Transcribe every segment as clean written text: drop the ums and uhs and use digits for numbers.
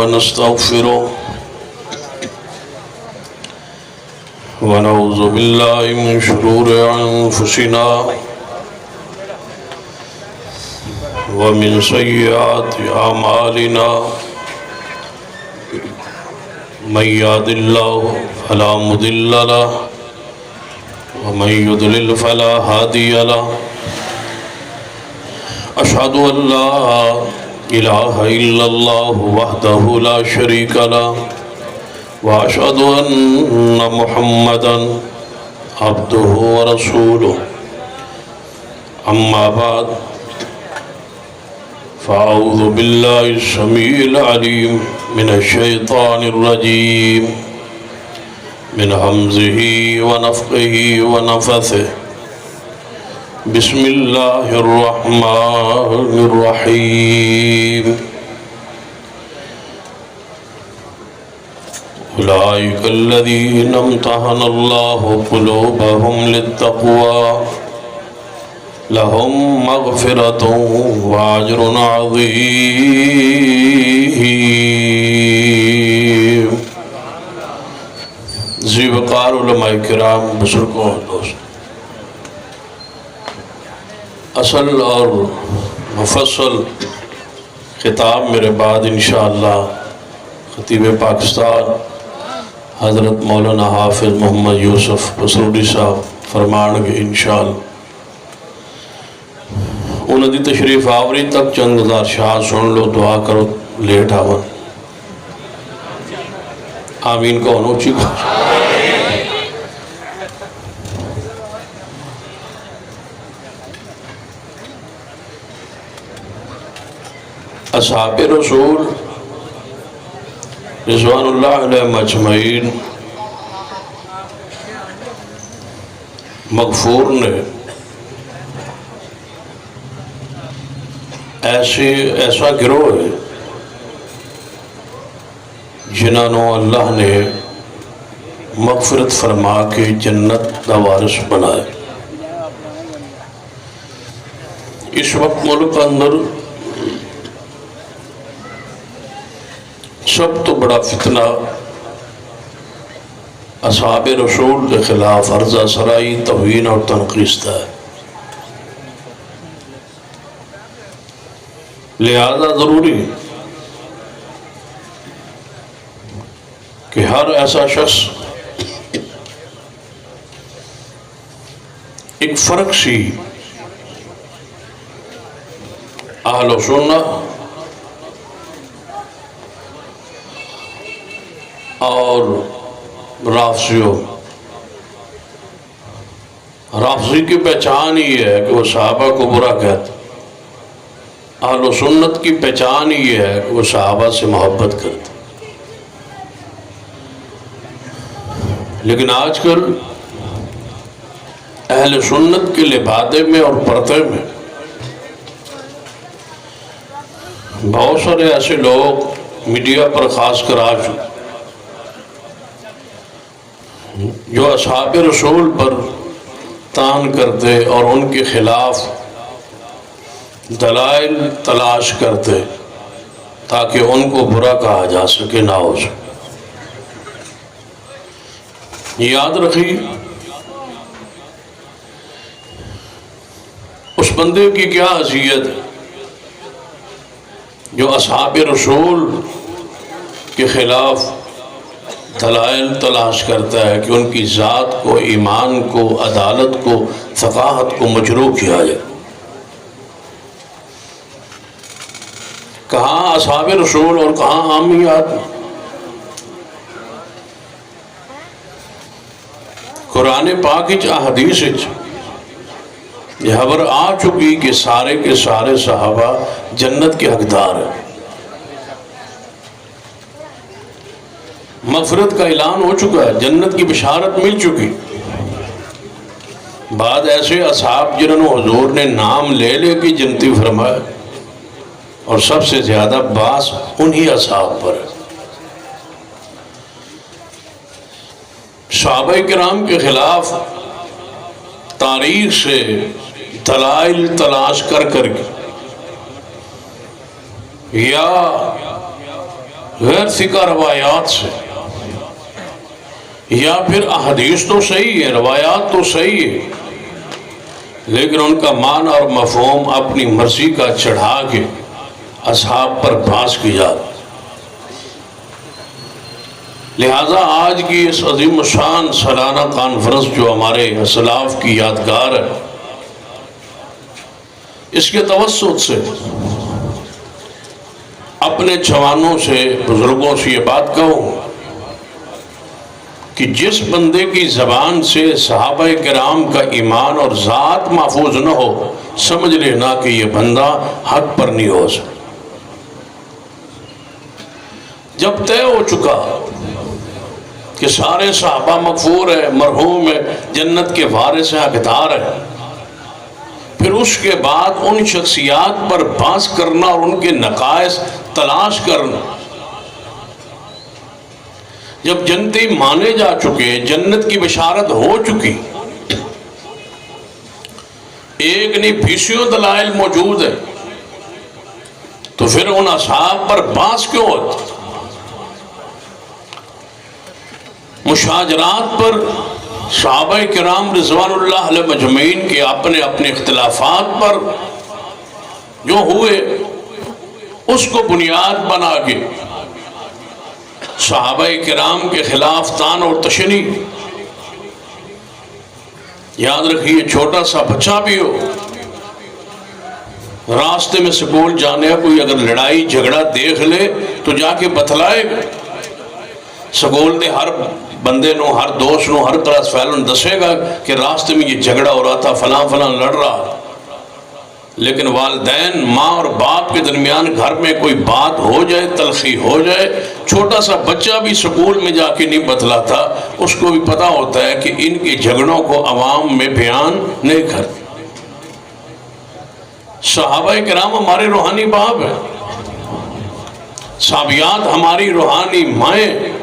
ونستغفره ونعوذ بالله من شرور أنفسنا ومن سيئات أعمالنا من يهد الله فلا مضل له ومن يضلل فلا هادي له أشهد أن لا إله إلا الله وحده لا شريك له وأشهد أن محمدا عبده ورسوله أما بعد فأعوذ بالله السميع العليم من الشيطان الرجيم من همزه ونفخه ونفثه بسم الله الرحمن الرحيم أولئك الذين امتحن الله قلوبهم للتقوى لهم مغفرة وأجر عظيم. زیوقار علماء کرام، بزرگوں اور دوست، اصل اور مفصل خطاب میرے بعد انشاءاللہ خطیب پاکستان حضرت مولانا حافظ محمد یوسف پسروڈی صاحب فرمان گے انشاءاللہ. انہوں دی تشریف آوری تک چند ہزار شاہ سن لو، دعا کرو لیٹ آون. آمین کو انوچی کو. اصحاب رسول رضوان اللہ علیہ مجمعین مغفور نے ایسا گروہ ہے جنہوں اللہ نے مغفرت فرما کے جنت دا وارث بنائے. اس وقت ملک اندر سب تو بڑا فتنہ اصحاب رسول کے خلاف عرضہ سرائی، توہین اور تنقید ہے. لہذا ضروری کہ ہر ایسا شخص ایک فرق سی اہل و سنت اور رافضی کی پہچان ہی ہے کہ وہ صحابہ کو برا کہتے. اہل و سنت کی پہچان ہی ہے کہ وہ صحابہ سے محبت کرتے. لیکن آج کل اہل سنت کے لبادے میں اور پردے میں بہت سارے ایسے لوگ میڈیا پر خاص کر آج جو اصحاب رسول پر تان کرتے اور ان کے خلاف دلائل تلاش کرتے تاکہ ان کو برا کہا جا سکے، نہ ہو سکے. یاد رکھی اس بندے کی کیا حیثیت ہے جو اصحاب رسول کے خلاف دلائل تلاش کرتا ہے کہ ان کی ذات کو، ایمان کو، عدالت کو، ثقافت کو مجروح کیا جائے. کہاں اصحاب رسول اور کہاں عامیات. قرآن پاک احادیث یہ خبر آ چکی کہ سارے کے سارے صحابہ جنت کے حقدار ہیں. مغفرت کا اعلان ہو چکا ہے، جنت کی بشارت مل چکی. بعد ایسے اصحاب جنہوں حضور نے نام لے لے کے جنتی فرمایا، اور سب سے زیادہ باس انہی اصحاب پر ہے. صحابہ کرام کے خلاف تاریخ سے دلائل تلاش کر کے یا غیر ثقہ روایات سے، یا پھر احادیث تو صحیح ہے، روایات تو صحیح ہے، لیکن ان کا معنی اور مفہوم اپنی مرضی کا چڑھا کے اصحاب پر باز کی جاتی۔ لہٰذا آج کی اس عظیم الشان سالانہ کانفرنس جو ہمارے اسلاف کی یادگار ہے، اس کے توسط سے اپنے جوانوں سے، بزرگوں سے یہ بات کہوں کہ جس بندے کی زبان سے صحابہ کرام کا ایمان اور ذات محفوظ نہ ہو، سمجھ لینا کہ یہ بندہ حق پر نہیں ہو سکتا۔ جب طے ہو چکا کہ سارے صحابہ مغفور ہے، مرحوم ہے، جنت کے وارث ہیں، حقدار ہیں، پھر اس کے بعد ان شخصیات پر بحث کرنا اور ان کے نقائص تلاش کرنا۔ جب جنتی مانے جا چکے، جنت کی بشارت ہو چکی، ایک نہیں بیسیوں دلائل موجود ہے، تو پھر ان اصحاب پر بحث کیوں ہوتی؟ مشاجرات پر صحابہ کرام رضوان اللہ علیہ مجمعین کے اپنے اپنے اختلافات پر جو ہوئے، اس کو بنیاد بنا کے صحابہ کرام کے خلاف تان اور تشنیع۔ یاد رکھیے، چھوٹا سا بچہ بھی ہو، راستے میں سکول جانے کوئی اگر لڑائی جھگڑا دیکھ لے تو جا کے بتلائے گا، سکول دے ہر بندے نو، ہر دوست نو، ہر کلاس فیلو نو دسے گا کہ راستے میں یہ جھگڑا ہو رہا تھا، فلاں فلاں لڑ رہا۔ لیکن والدین، ماں اور باپ کے درمیان گھر میں کوئی بات ہو جائے، تلخی ہو جائے، چھوٹا سا بچہ بھی سکول میں جا کے نہیں بتلاتا، اس کو بھی پتا ہوتا ہے کہ ان کے جھگڑوں کو عوام میں بیان نہیں کرتے۔ صحابہ کرام ہمارے روحانی باپ ہیں، صحابیات ہماری روحانی مائیں۔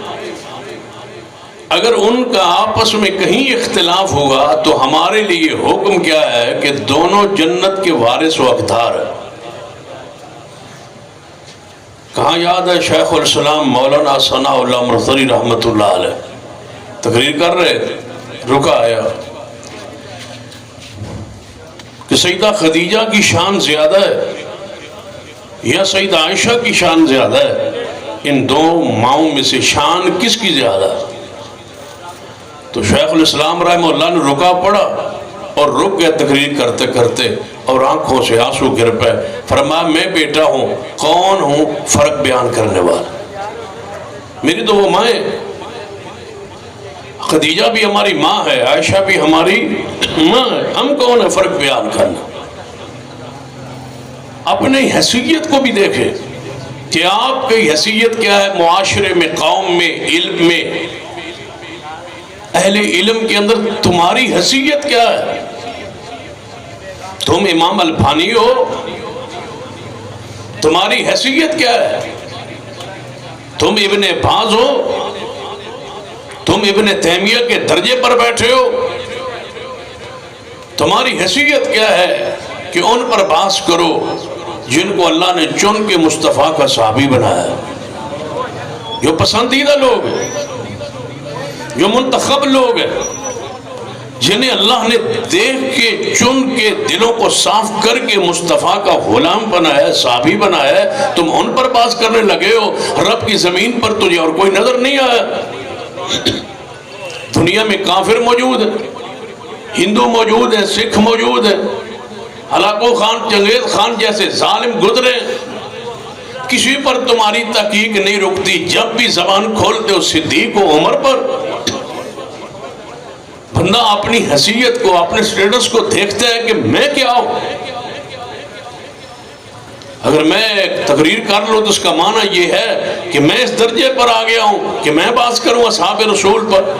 اگر ان کا آپس میں کہیں اختلاف ہوا تو ہمارے لیے حکم کیا ہے کہ دونوں جنت کے وارث و حقدار ہیں۔ کہاں یاد ہے شیخ الاسلام مولانا ثناء اللہ مرزری رحمۃ اللہ علیہ تقریر کر رہے تھے، رکا آیا کہ سیدہ خدیجہ کی شان زیادہ ہے یا سیدہ عائشہ کی شان زیادہ ہے؟ ان دو ماؤں میں سے شان کس کی زیادہ ہے؟ تو شیخ الاسلام رحمہ اللہ نے رکا پڑا اور رک گیا تقریر کرتے کرتے، اور آنکھوں سے آنسو گر پے۔ فرمایا میں بیٹا ہوں، کون ہوں فرق بیان کرنے والا؟ میری تو وہ مائیں، خدیجہ بھی ہماری ماں ہے، عائشہ بھی ہماری ماں ہے، ہم کون ہے فرق بیان کرنا؟ اپنی حیثیت کو بھی دیکھیں کہ آپ کی حیثیت کیا ہے معاشرے میں، قوم میں، علم میں، اہل علم کے اندر تمہاری حیثیت کیا ہے؟ تم امام البانی ہو، تمہاری حیثیت کیا ہے؟ تم ابن باز ہو، تم ابن تیمیہ کے درجے پر بیٹھے ہو، تمہاری حیثیت کیا ہے کہ ان پر بحث کرو جن کو اللہ نے چن کے مصطفیٰ کا صحابی بنایا، جو پسندیدہ لوگ ہیں، جو منتخب لوگ ہیں، جنہیں اللہ نے دیکھ کے چن کے دلوں کو صاف کر کے مصطفیٰ کا غلام بنایا ہے، صحابی بنایا ہے، تم ان پر بات کرنے لگے ہو۔ رب کی زمین پر تجھے اور کوئی نظر نہیں آیا؟ دنیا میں کافر موجود ہے، ہندو موجود ہے، سکھ موجود ہے، ہلاکو خان، چنگیز خان جیسے ظالم گزرے، کسی پر تمہاری تحقیق نہیں رکتی۔ جب بھی زبان کھولتے ہو صدیق و عمر پر۔ بندہ اپنی حیثیت کو، اپنے سٹیٹس کو دیکھتا ہے کہ میں کیا ہوں۔ اگر میں تقریر کر لوں تو اس کا معنی یہ ہے کہ میں اس درجے پر آ گیا ہوں کہ میں بات کروں اصحاب رسول پر۔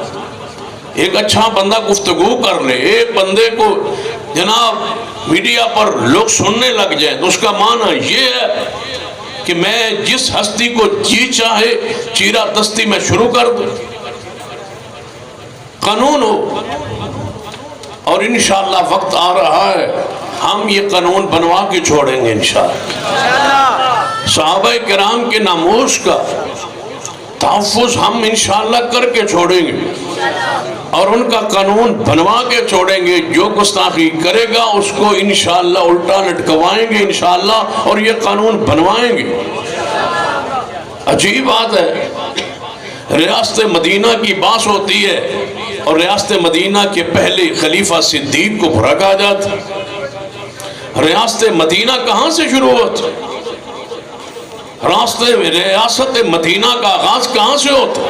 ایک اچھا بندہ گفتگو کر لے، ایک بندے کو جناب میڈیا پر لوگ سننے لگ جائیں، تو اس کا معنی یہ ہے کہ میں جس ہستی کو جی چاہے چیرہ دستی میں شروع کر دوں۔ قانون ہو، اور انشاءاللہ وقت آ رہا ہے ہم یہ قانون بنوا کے چھوڑیں گے انشاءاللہ۔ صحابہ کرام کے ناموس کا تحفظ ہم انشاءاللہ کر کے چھوڑیں گے اور ان کا قانون بنوا کے چھوڑیں گے. جو گستاخی کرے گا اس کو انشاءاللہ الٹا لٹکوائیں گے انشاءاللہ, اور یہ قانون بنوائیں گے. عجیب بات ہے, ریاست مدینہ کی باس ہوتی ہے اور ریاست مدینہ کے پہلے خلیفہ صدیق کو برا کہا جاتا. ریاست مدینہ کہاں سے شروع ہوتا؟ ریاست مدینہ کا آغاز کہاں سے ہوتا؟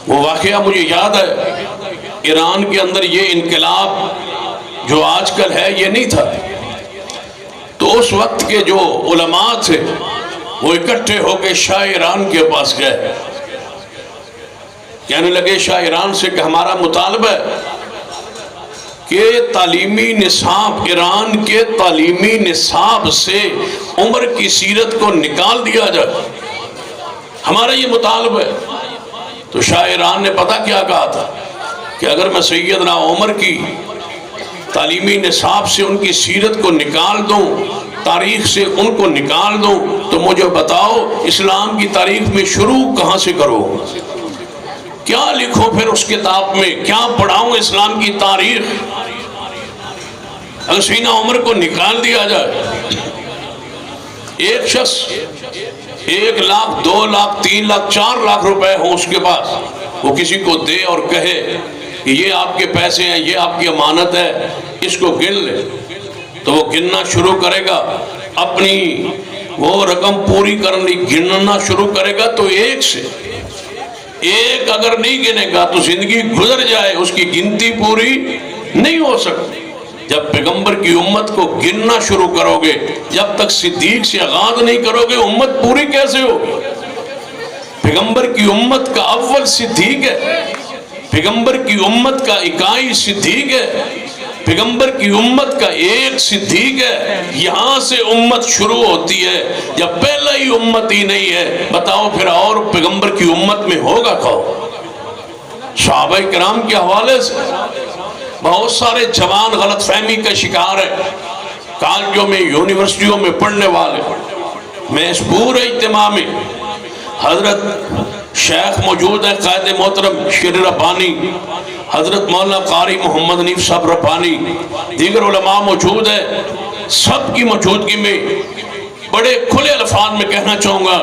وہ واقعہ مجھے یاد ہے, ایران کے اندر یہ انقلاب جو آج کل ہے یہ نہیں تھا. تو اس وقت کے جو علماء تھے وہ اکٹھے ہو کے شاہ ایران کے پاس گئے. کہنے لگے شاہ ایران سے کہ ہمارا مطالبہ ہے کہ تعلیمی نصاب, ایران کے تعلیمی نصاب سے عمر کی سیرت کو نکال دیا جائے, ہمارا یہ مطالبہ ہے. تو شاہ ایران نے پتہ کیا کہا تھا کہ اگر میں سیدنا عمر کی تعلیمی نصاب سے ان کی سیرت کو نکال دوں, تاریخ سے ان کو نکال دوں, تو مجھے بتاؤ اسلام کی تاریخ میں شروع کہاں سے کرو, کیا لکھو پھر اس کتاب میں, کیا پڑھاؤں اسلام کی تاریخ؟ اگر سیدنا عمر کو نکال دیا جائے, ایک شخص 1 لاکھ 2 لاکھ 3 لاکھ 4 لاکھ روپے ہوں اس کے پاس, وہ کسی کو دے اور کہے کہ یہ آپ کے پیسے ہیں, یہ آپ کی امانت ہے, اس کو گن لے, تو وہ گننا شروع کرے گا, اپنی وہ رقم پوری کرنی گننا شروع کرے گا. تو ایک سے ایک اگر نہیں گنے گا تو زندگی گزر جائے, اس کی گنتی پوری نہیں ہو سکتی. جب پیغمبر کی امت کو گننا شروع کرو گے, جب تک صدیق سے آغاز نہیں کرو گے, امت پوری کیسے ہوگی؟ پیغمبر کی امت کا اول صدیق ہے, پیغمبر کی امت کا اکائی صدیق ہے, پیغمبر کی امت کا ایک صدیق ہے. یہاں سے امت شروع ہوتی ہے, جب پہلا ہی امت ہی نہیں ہے, بتاؤ پھر اور پیغمبر کی امت میں ہوگا کون؟ صحابہ کرام کے حوالے سے بہت سارے جوان غلط فہمی کا شکار ہے, کالجوں میں یونیورسٹیوں میں پڑھنے والے. میں اس پورے اجتماع میں حضرت شیخ موجود ہے قائد محترم شیر ربانی, حضرت مولانا قاری محمد حنیف صاحب ربانی, دیگر علماء موجود ہیں. سب کی موجودگی میں بڑے کھلے الفاظ میں کہنا چاہوں گا,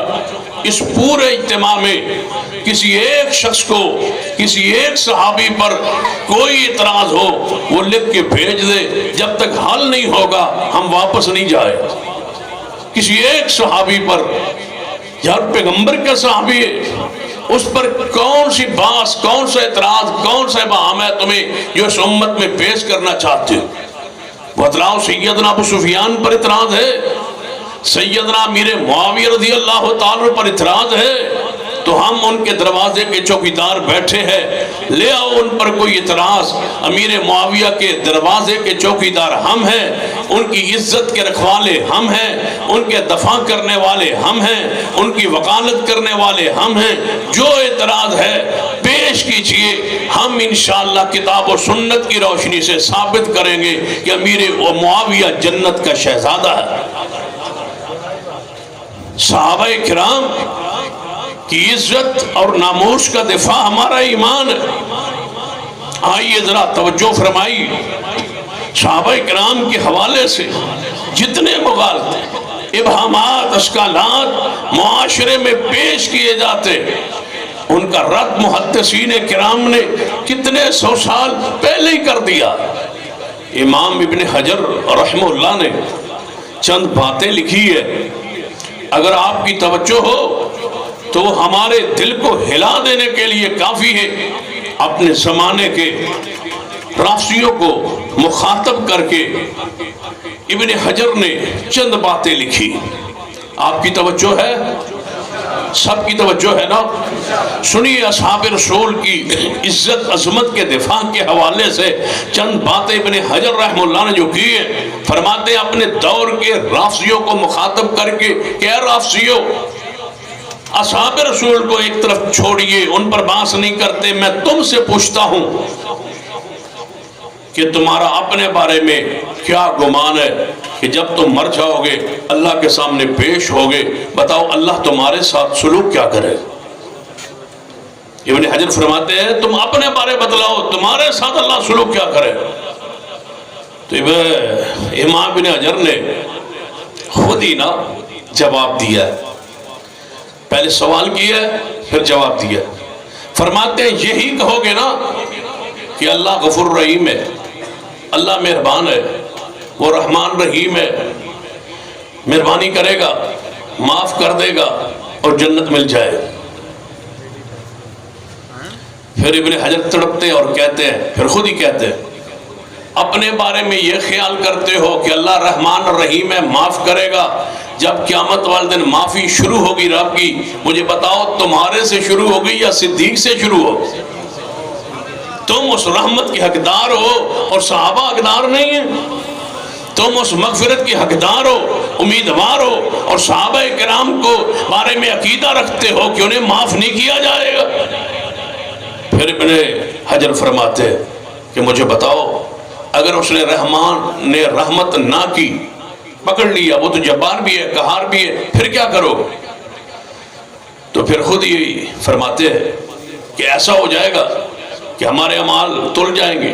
اس پورے اجتماع میں کسی ایک شخص کو, کسی ایک صحابی پر کوئی اعتراض ہو وہ لکھ کے بھیج دے, جب تک حل نہیں ہوگا ہم واپس نہیں جائے. کسی ایک صحابی پر, یار پیغمبر کا صحابی ہے, اس پر کون سی باس, کون سا اعتراض, کون سا بہام ہے تمہیں جو اس امت میں پیش کرنا چاہتے ہو؟ بتلاؤ, سیدنا ابو سفیان پر اعتراض ہے, سیدنا امیر معاویہ رضی اللہ تعالیٰ پر اعتراض ہے, تو ہم ان کے دروازے کے چوکیدار بیٹھے ہیں, لے آؤ ان پر کوئی اعتراض. امیر معاویہ کے دروازے کے چوکیدار ہم ہیں, ان کی عزت کے رکھوالے ہم ہیں, ان کے دفاع کرنے والے ہم ہیں, ان کی وکالت کرنے والے ہم ہیں. جو اعتراض ہے پیش کیجئے, ہم انشاءاللہ کتاب و سنت کی روشنی سے ثابت کریں گے کہ امیر معاویہ جنت کا شہزادہ ہے. صحابہ کرام کی عزت اور ناموس کا دفاع ہمارا ایمان ہے. آئیے ذرا توجہ فرمائی, صحابہ کرام کے حوالے سے جتنے مغالطے, ابہامات, اشکالات معاشرے میں پیش کیے جاتے, ان کا رد محدثین کرام نے کتنے 100 سال پہلے ہی کر دیا. امام ابن حجر رحمہ اللہ نے چند باتیں لکھی ہے, اگر آپ کی توجہ ہو تو ہمارے دل کو ہلا دینے کے لیے کافی ہے. اپنے زمانے کے رافضیوں کو مخاطب کر کے ابن حجر نے چند باتیں لکھی. آپ کی توجہ ہے؟ سب کی توجہ ہے نا؟ سنیے, اصحاب رسول کی عزت عظمت کے دفاع کے حوالے سے چند باتیں ابن حجر رحمہ اللہ نے جو کی ہیں. فرماتے ہیں اپنے دور کے رافضیوں کو مخاطب کر کے کہ اے رافضیوں, اصحاب رسول کو ایک طرف چھوڑیے, ان پر بحث نہیں کرتے. میں تم سے پوچھتا ہوں کہ تمہارا اپنے بارے میں کیا گمان ہے کہ جب تم مر جاؤ گے, اللہ کے سامنے پیش ہوگے, بتاؤ اللہ تمہارے ساتھ سلوک کیا کرے؟ ابن حجر فرماتے ہیں تم اپنے بارے بتلاؤ تمہارے ساتھ اللہ سلوک کیا کرے. تو امام ابن حجر نے خود ہی جواب دیا ہے. پہلے سوال کیا ہے پھر جواب دیا. فرماتے ہیں یہی کہو گے نا کہ اللہ غفور رحیم ہے, اللہ مہربان ہے, وہ رحمان رحیم ہے, مہربانی کرے گا, معاف کر دے گا اور جنت مل جائے. پھر ابن حجر تڑپتے اور کہتے ہیں, پھر خود ہی کہتے ہیں اپنے بارے میں یہ خیال کرتے ہو کہ اللہ رحمان اور رحیم ہے, معاف کرے گا. جب قیامت والے دن معافی شروع ہوگی رب کی, مجھے بتاؤ تمہارے سے شروع ہوگی یا صدیق سے شروع ہو؟ تم اس رحمت کے حقدار ہو اور صحابہ حقدار نہیں ہیں. تم اس مغفرت کی حقدار ہو, امیدوار ہو, اور صحابہ کرام کو بارے میں عقیدہ رکھتے ہو کہ انہیں معاف نہیں کیا جائے گا. پھر ابن حجر فرماتے کہ مجھے بتاؤ اگر اس نے رحمان نے رحمت نہ کی, پکڑ لیا, وہ تو جبار بھی ہے, قہار بھی ہے, پھر کیا کرو؟ تو پھر خود ہی فرماتے ہیں کہ ایسا ہو جائے گا کہ ہمارے اعمال تل جائیں گے,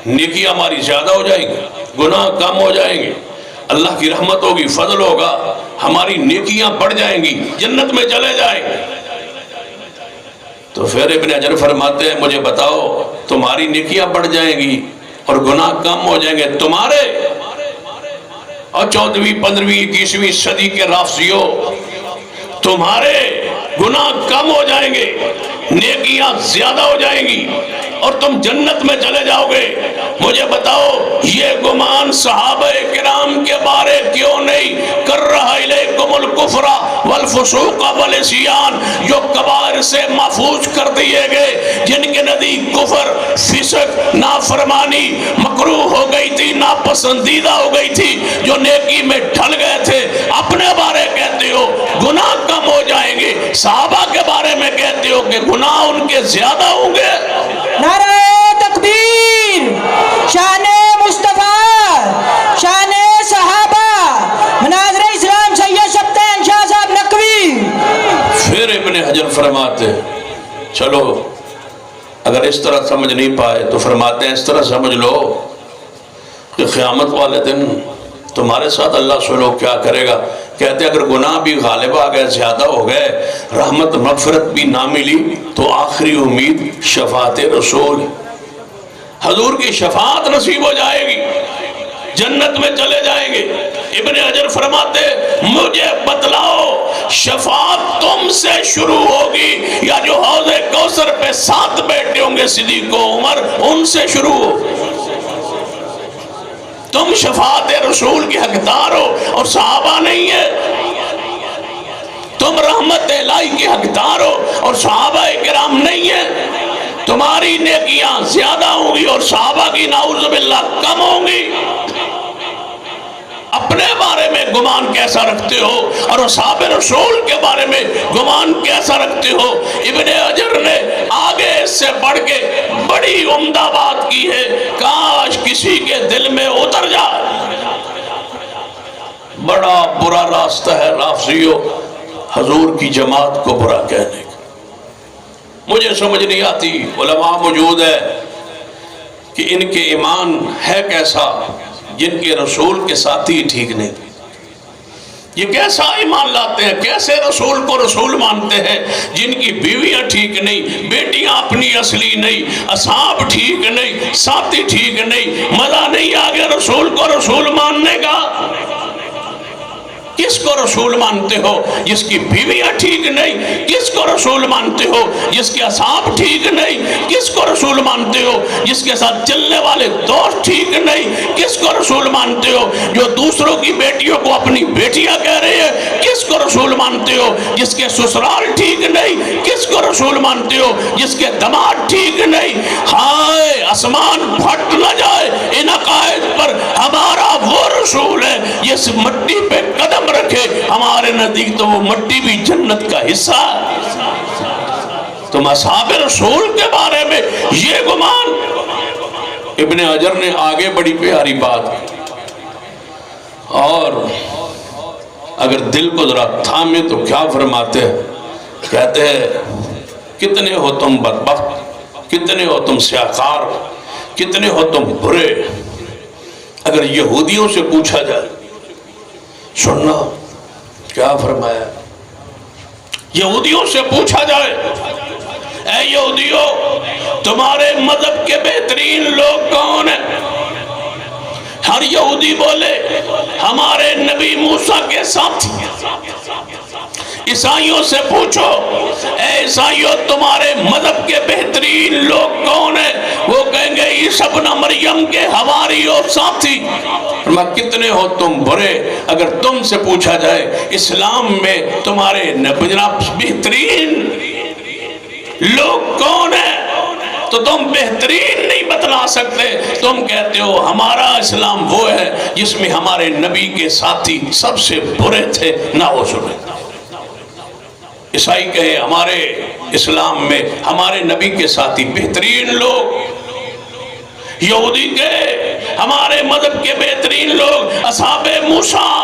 نیکی ہماری زیادہ ہو جائیں گی, گناہ کم ہو جائیں گے, اللہ کی رحمت ہوگی, فضل ہوگا, ہماری نیکیاں بڑھ جائیں گی, جنت میں چلے جائیں گے. تو پھر ابن حجر فرماتے ہیں مجھے بتاؤ تمہاری نیکیاں بڑھ جائیں گی اور گناہ کم ہو جائیں گے, تمہارے اور 14ویں 15ویں 21ویں صدی کے رافضیوں, تمہارے گناہ کم ہو جائیں گے, نیکیاں زیادہ ہو جائیں گی اور تم جنت میں چلے جاؤ گے. مجھے بتاؤ یہ گمان صحابہ کرام کے بارے کیوں نہیں کر رہا الیکم الکفر والفسوق والعصیان, جو کبائر سے محفوظ کر دیے گئے, جن کے نزدیک کفر, فسق, نافرمانی مکروہ ہو گئی تھی, ناپسندیدہ ہو گئی تھی, جو نیکی میں ڈھل گئے تھے. اپنے بارے کہتے ہو گناہ کم ہو جائیں گے, صحابہ کے بارے میں کہتے ہو کہ گناہ ان کے زیادہ ہوں گے. نعرہ تکبیر, شان مصطفیٰ, شان صحابہ, مناظر اسلام سید سبتین شاہ صاحب نقوی. پھر ابن حجر فرماتے چلو اگر اس طرح سمجھ نہیں پائے تو فرماتے ہیں اس طرح سمجھ لو کہ قیامت والے دن تمہارے ساتھ اللہ سلوک کیا کرے گا. کہتے ہیں اگر گناہ بھی غالب آ گئے, زیادہ ہو گئے, رحمت مغفرت بھی نہ ملی, تو آخری امید شفاعت رسول, حضور کی شفاعت نصیب ہو جائے گی, جنت میں چلے جائیں گے. ابن حجر فرماتے مجھے بتلاؤ شفاعت تم سے شروع ہوگی یا جو حوض کوثر پہ ساتھ بیٹھے ہوں گے صدیق و عمر, ان سے شروع ہو. تم شفاعت رسول کے حقدار ہو اور صحابہ نہیں ہے. تم رحمت الہی کے حقدار ہو اور صحابہ کرام نہیں ہے. تمہاری نیکیاں زیادہ ہوں گی اور صحابہ کی نعوذ باللہ کم ہوں گی. اپنے بارے میں گمان کیسا رکھتے ہو اور اصحاب رسول کے بارے میں گمان کیسا رکھتے ہو؟ ابن حجر نے آگے اس سے بڑھ کے بڑی عمدہ بات کی ہے, کاش کسی کے دل میں اتر جائے. بڑا برا راستہ ہے رافضیوں حضور کی جماعت کو برا کہنے کا. مجھے سمجھ نہیں آتی, علماء موجود ہے کہ ان کے ایمان ہے کیسا جن کے رسول کے ساتھی ٹھیک نہیں. یہ کیسا ایمان لاتے ہیں, کیسے رسول کو رسول مانتے ہیں جن کی بیویاں ٹھیک نہیں, بیٹیاں اپنی اصلی نہیں, اصحاب ٹھیک نہیں, ساتھی ٹھیک نہیں, مزہ نہیں آگے رسول کو رسول ماننے کا. کس کو رسول مانتے ہو جس کی بیویاں ٹھیک نہیں؟ کس کو رسول مانتے ہو جس کے اصحاب ٹھیک نہیں؟ کس کو رسول مانتے ہو جس کے ساتھ چلنے والے دوست ٹھیک نہیں؟ کس کو رسول مانتے ہو جو دوسروں کی بیٹیوں کو اپنی بیٹیاں کہہ رہے ہیں؟ کس کو رسول مانتے ہو جس کے سسرال ٹھیک نہیں؟ کس کو رسول مانتے ہو جس کے دماغ ٹھیک نہیں؟ ہائے آسمان پھٹ نہ جائے ان عقائد پر. ہمارا وہ رسول ہے جس مٹی پہ قدم رکھے, ہمارے نزدیک تو وہ مٹی بھی جنت کا حصہ ہے. تم اصحاب رسول کے بارے میں یہ گمان. ابن حجر نے آگے بڑی پیاری بات کی, اور اگر دل کو ذرا تھامے تو کیا فرماتے ہیں, کہتے ہیں کتنے ہو تم بدبخت، کتنے ہو تم سیاکار، کتنے ہو تم برے۔ اگر یہودیوں سے پوچھا جائے، سننا کیا فرمایا، یہودیوں سے پوچھا جائے اے یہودیوں تمہارے مذہب کے بہترین لوگ کون ہیں؟ ہر یہودی بولے ہمارے نبی موسیٰ کے ساتھ۔ عیسائیوں سے پوچھو اے عیسائیوں تمہارے مذہب کے بہترین لوگ کون ہیں؟ وہ کہیں گے عیسیٰ ابن مریم کے حواری اور ساتھی۔ کتنے ہو تم برے۔ اگر تم سے پوچھا جائے اسلام میں تمہارے جناب بہترین لوگ کون ہیں تو تم بہترین نہیں بتلا سکتے، تم کہتے ہو ہمارا اسلام وہ ہے جس میں ہمارے نبی کے ساتھی سب سے برے تھے، نہ ہو سنے۔ عیسائی کہے ہمارے اسلام میں ہمارے نبی کے ساتھی بہترین لوگ، یہودی کہے ہمارے مذہب کے بہترین لوگ اصحاب موسیٰ،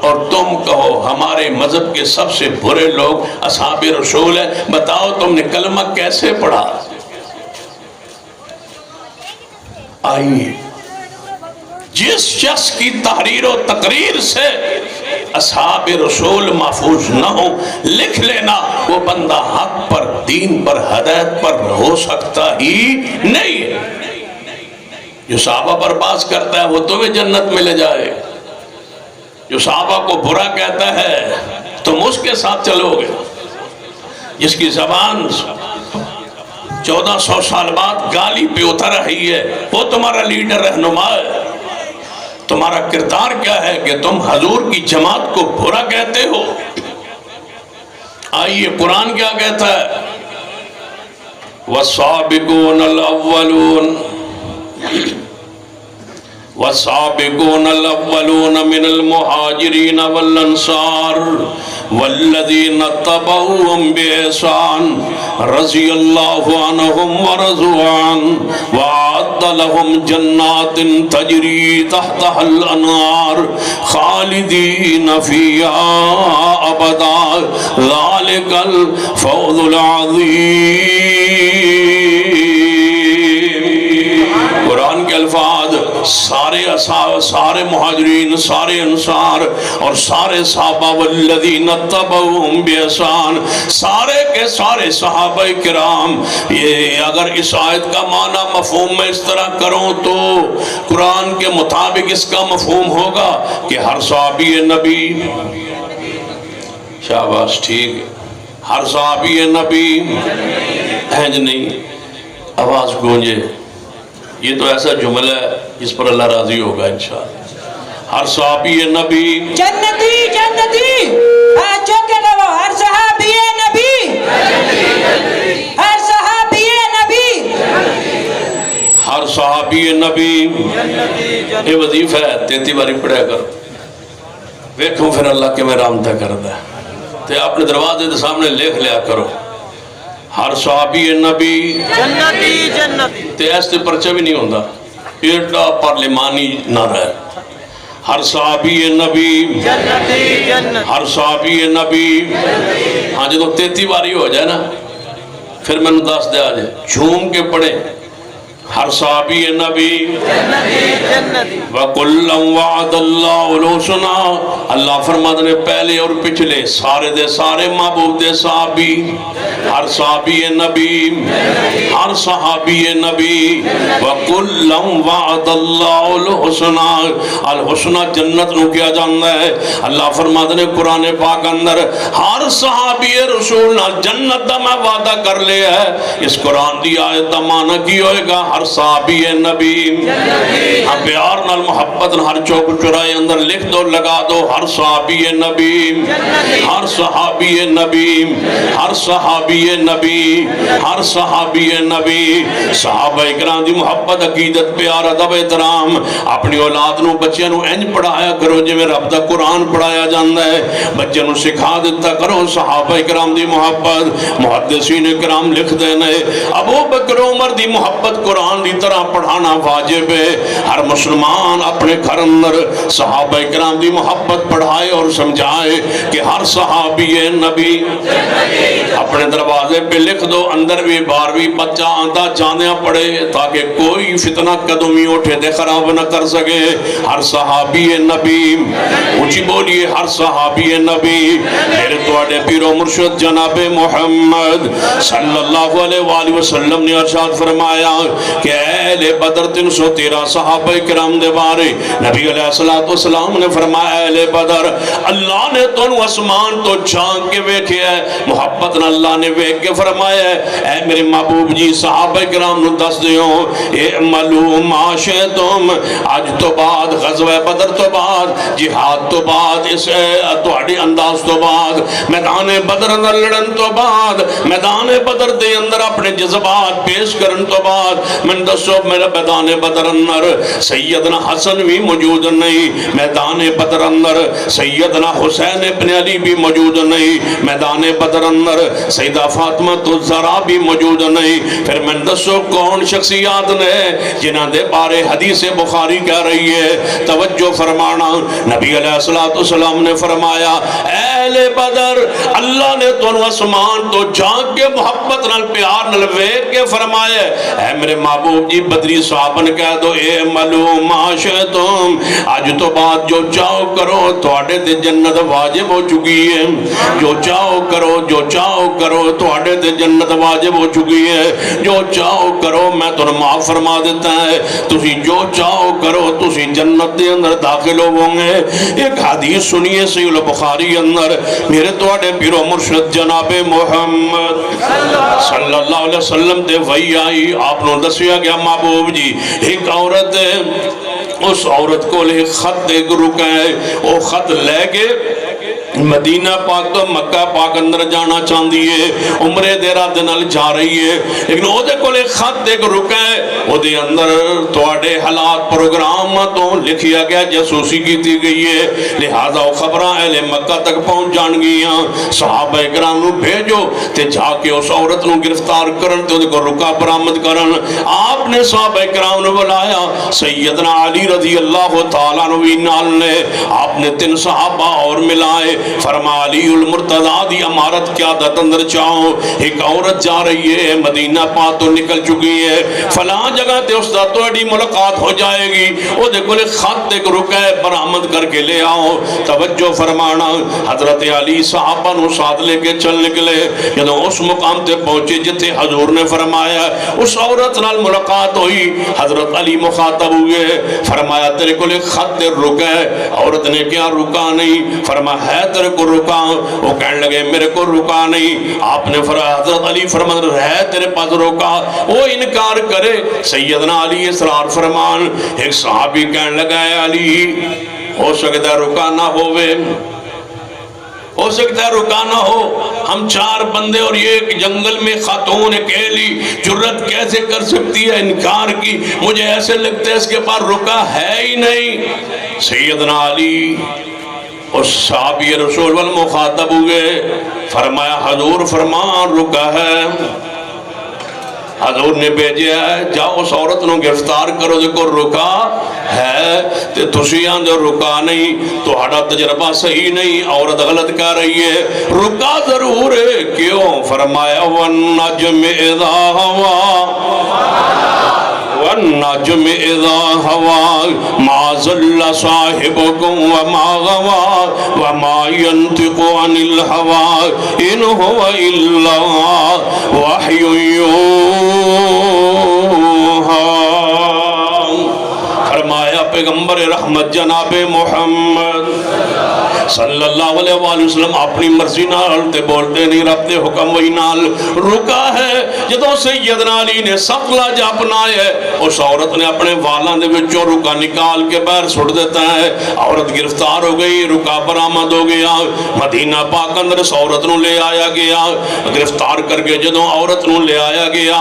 اور تم کہو ہمارے مذہب کے سب سے برے لوگ اصحاب رسول ہیں۔ بتاؤ تم نے کلمہ کیسے پڑھا؟ آئیے جس شخص کی تحریر و تقریر سے اصحاب رسول محفوظ نہ ہو، لکھ لینا وہ بندہ حق پر، دین پر، ہدایت پر ہو سکتا ہی نہیں ہے۔ جو صحابہ پر باز کرتا ہے وہ تمہیں جنت میں لے جائے، جو صحابہ کو برا کہتا ہے تم اس کے ساتھ چلو گے، جس کی زبان 1400 سال بعد گالی پہ اتر رہی ہے وہ تمہارا لیڈر رہنما ہے۔ تمہارا کردار کیا ہے کہ تم حضور کی جماعت کو برا کہتے ہو؟ آئیے قرآن کیا کہتا ہے، وَالسَّابِقُونَ الْأَوَّلُونَ وَالسَّابِقُونَ الْأَوَّلُونَ مِنَ الْمُهَاجِرِينَ وَالْأَنصَارِ وَالَّذِينَ اتَّبَعُوهُم بِإِحْسَانٍ رَضِيَ اللَّهُ عَنْهُمْ وَرَضُوا عَنْهُ وَأَعَدَّ لَهُمْ جَنَّاتٍ تَجْرِي تَحْتَهَا الْأَنْهَارُ خَالِدِينَ فِيهَا أَبَدًا ذَلِكَ الْفَوْزُ الْعَظِيمُ۔ قرآن کے الفاظ سارے مہاجرین، سارے انصار اور سارے صحابہ والذین اتبعوہم بإحسان، سارے کے سارے صحابہ کرام۔ یہ اگر اس آیت کا معنی مفہوم میں اس طرح کروں تو قرآن کے مطابق اس کا مفہوم ہوگا کہ ہر صحابی نبی، شاباش ٹھیک ہے، ہر صحابی نبی، ہنج نہیں، آواز گونجے، یہ تو ایسا جملہ ہے جس پر اللہ راضی ہوگا انشاءاللہ۔ ہر صحابی نبی جنتی، جنتی، ہاتھ چوکے گو، ہر صحابی نبی، ہر صحابی نبی، ہر صحابی نبی۔ یہ وظیفہ ہے 33 باری پڑھا کر، ویکھوں پھر اللہ کے میں رامتہ کردہ ہے تے اپنے دروازے دے سامنے لکھ لیا کرو، ہر صحابی نبی جنتی جنتی تے ایسے پرچہ بھی نہیں ہوندہ، ایڈا پارلیمانی نہ رہے۔ ہر صحابی نبی جنتی جنتی ہر صحابی نبی۔ ہاں جدو 33 باری ہو جائے نا پھر میں نے دس دے آجے جھوم کے پڑھیں، ہر صحابی نبی جنتی جنتی وَقُلًّا وَعَدَ اللَّهُ الْحُسْنَىٰ۔ اللہ فرماتے نے پہلے اور پچھلے سارے دے سارے محبوب دے صحابی، ہر صحابی نبی، ہر صحابی نبی۔ وَقُلًّا وَعَدَ اللَّهُ الْحُسْنَىٰ، الحسنہ جنت نو کیا جاندا ہے۔ اللہ فرماتے نے قرآن پاک اندر ہر صحابی رسول نہ جنت دا میں وعدہ کر لیا ہے۔ اس قرآن دی آیت دا معنی کی ہوئے گا ہر صحابی نبی۔ ہاں پیار نال محبت ہر چوک چرائے اندر لکھ دو، لگا دو، ہر صحابی نبی، ہر صحابی نبی، ہر صحابی نبی، ہر صحابی نبی۔ صحابہ اکرام دی محبت، عقیدت، پیار، ادب، احترام اپنی اولاد نو بچے نو انج پڑھایا کرو جے میں رب دا قرآن پڑھایا جاندا ہے، بچے نو سکھا دیتا کرو صحابہ اکرام دی محبت۔ محدثین اکرام لکھ دینے ابو بکر عمر دی محبت قرآن دی طرح پڑھانا واجب ہے۔ ہر مسلمان اپنے گھر اندر صحابہ اکرام دی محبت پڑھائے اور سمجھائے کہ ہر صحابی نبی اپنے دروازے پہ لکھ دو اندر بھی بار بھی بچہ آندہ جانیاں پڑے تاکہ کوئی فتنہ قدمی اٹھے دے خراب نہ کر سکے. ہر صحابی نبی اونچی بولیے ہر صحابی نبی میرے توڑے پیر و مرشد جناب محمد صلی اللہ علیہ وآلہ وسلم نے ارشاد فرمایا کہ اہل بدر 313 صحابہ کرام دے بارے نبی علیہ السلام نے فرمایا اہل بدر اللہ نے تو اسمان تو جھانک کے ویکھے ہے محبت نہ اللہ نے ویکھ کے فرمایا ہے اے میرے محبوب جی صحابہ کرام نو دس دیو اعملوا ما شئتم آج تو بعد غزوہ بدر تو بعد جہاد تو بعد اس تہاڈے انداز تو بعد میدان بدر اندر لڑن تو بعد میدان بدر دے اندر اپنے جذبات پیش کرن تو بعد من دسو میرا میدان بدر اندر سیدنا حسن بھی موجود نہیں میدان بدر اندر سیدنا حسین ابن علی بھی موجود نہیں میدان بدر اندر سیدہ فاطمہ الزہرا بھی موجود نہیں پھر من دسو کون شخصیات نے جنہاں دے بارے حدیث بخاری کہہ رہی ہے توجہ فرمانا نبی علیہ السلام نے فرمایا اہل بدر اللہ نے تو اسمان تو جھانک کے محبت نال پیار نال ویکھ کے فرمایا اے میرے محبوب جی بدری صحابہ نے کہہ دو اعملوا ما شئتم آج تو بعد جو چاہو کرو تواڈے تے جنت واجب ہو چکی ہے جو چاہو کرو تواڈے تے جنت واجب ہو چکی ہے جو چاہو کرو میں تمہیں معاف فرما دیتا ہے تسی جو چاہو کرو تسی جنت دے اندر داخل ہوں گے. ایک حدیث سنیے صحیح البخاری اندر میرے تواڈے پیر و مرشد جناب محمد صلی اللہ علیہ وسلم تے وحی آئی آپ نے دسیا گیا محبوب جی ایک عورت ہے اس عورت کو لے خط ایک رکا ہے وہ خط لے کے مدینہ پاک تو مکہ پاک اندر جانا چاندی ہے عمرے دیرہ دنال جا رہی ہے لیکن وہ دے کو لے خط ایک رکا ہے وہ دے اندر توڑے حالات پروگرام تو لکھیا گیا جاسوسی کی تھی گئی ہے لہذا وہ خبرہ اہل مکہ تک پہنچ جان گیا صحابہ اکرام نو بھیجو تے جا کے اس عورت نو گرفتار کرن تے دے کو رکا برآمد کرن. آپ نے صحابہ اکرام نو بلایا سیدنا علی رضی اللہ تعالیٰ نو نال نے آپ نے 3 صحابہ اور ملائے فرما علی المرتضیٰ دی امارت کیا دت اندر چاہو ایک عورت جا رہی ہے مدینہ پاک تو نکل چکی ہے فلاں جگہ تے اس دا توڑی ملاقات ہو جائے گی وہ دیکھو لے خط ایک رکا ہے برآمد کر کے لے آؤ. توجہ فرمانا حضرت علی صحابہ نو ساتھ لے کے چل نکلے جب اس مقام تے پہنچے جتے حضور نے فرمایا اس عورت نال ملاقات ہوئی حضرت علی مخاطب ہوئے فرمایا تیرے کو لے خط رکا ہے عورت نے کیا رکا نہیں فرمایا ہے تیرے کو رکا وہ کہنے لگے میرے کو رکا نہیں آپ نے حضرت علی فرمایا ہے تیرے پاس رکا وہ انکار کرے سیدنا علی اسرار فرمان ایک صحابی کہنے لگا ہے علی ہو سکتا ہے رکا نہ ہوئے ہو سکتا ہے رکا نہ ہو ہم 4 بندے اور یہ ایک جنگل میں خاتون اکیلی جرت کیسے کر سکتی ہے انکار کی مجھے ایسے لگتا ہے اس کے پاس رکا ہے ہی نہیں. سیدنا علی اس صحابی رسول والمخاطب ہوئے فرمایا حضور فرمان رکا ہے حضور نے بھیجیا ہے جاؤ اس عورت نو گرفتار کرو دیکھو رکا ہے تے تسیاں جو رکا نہیں تو ہڑا تجربہ صحیح نہیں عورت غلط کہہ رہی ہے رکا ضرور ہے کیوں فرمایا والنجم اذا ہوا والنجم اذا ہوا ما ضل صاحبكم وما غوا وما ينطق عن الهوى ان هو الا وحي يوحى. فرمایا پیغمبر رحمت جناب محمد صلی اللہ علیہ وآلہ وسلم اپنی مرضی نال تے بولتے نہیں رب دے حکم وہی نال رکا ہے. جدوں سیدنا علی نے سخت لاج اپنایا ہے اس عورت نے اپنے والاں دے وچوں رکا نکال کے باہر سٹ دیتا ہے عورت گرفتار ہو گئی رکا برآمد ہو گیا مدینہ پاک اندر اس عورت نو لے آیا گیا گرفتار کر کے جدوں عورت نو لے آیا گیا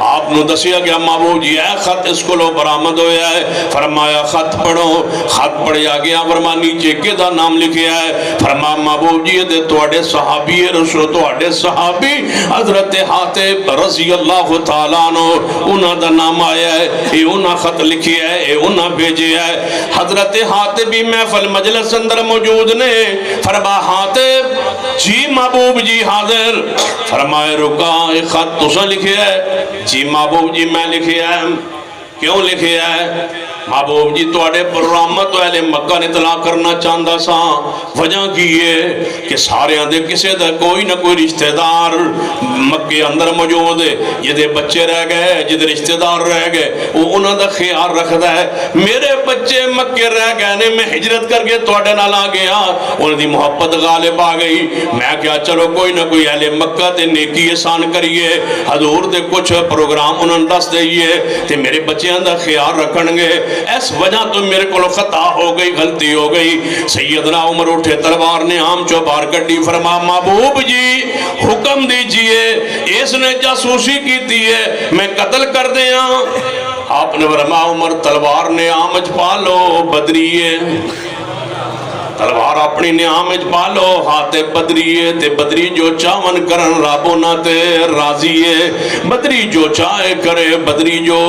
آپ نو دسیا گیا محبوب جی اے خط اس کو لو برآمد ہویا ہے فرمایا خط پڑھو خط پڑھیا گیا فرما نیچے کدا نام لکھیا ہے فرما محبوب جی دے توڑے صحابی رسول توڑے صحابی حضرت حاتب رضی اللہ تعالیٰ عنہ انہاں دا نام آیا ہے اے انہاں خط لکھی ہے اے انہاں بھیجے ہے حضرت حاتب بھی محفل مجلس اندر موجود نے فرما حاتب جی محبوب جی حاضر فرمائے رکا ایک خط تسا لکھے ہے جی محبوب جی میں لکھے ہے کیوں لکھے ہے محبوب جی توڑے پروگرامت اہل مکہ نے اطلاع کرنا چاہتا سا وجہ کی ہے کہ سارے اندے کسے دا کوئی نہ کوئی رشتہ دار مکہ اندر موجود ہے جدے بچے رہ گئے جدے رشتہ دار رہ گئے وہ انہوں دا خیال رکھتا ہے میرے بچے مکہ رہ گئے نے میں ہجرت کر کے توڑے نہ لا گیا انہوں دی محبت غالب آ گئی میں کیا چلو کوئی نہ کوئی اہل مکہ تے نیکی احسان کریے حضور دے کچھ پروگرام انہوں نے دس دئیے تے میرے بچے اندر خیال رکھن گے اس وجہ تو میرے کو خطا ہو گئی غلطی ہو گئی سیدنا عمر اٹھے تلوار نے عام چوبار کٹی فرما محبوب جی حکم دیجئے اس نے جاسوسی کی تھی ہے میں قتل کر دیا آپ نے فرما عمر تلوار نے عامج پالو بدریے تلوار اپنی نعامج پالو ہاتھے بدریے تے بدری جو چاون کرن رابو نہ تے راضیے بدری جو چاہے کرے بدری جو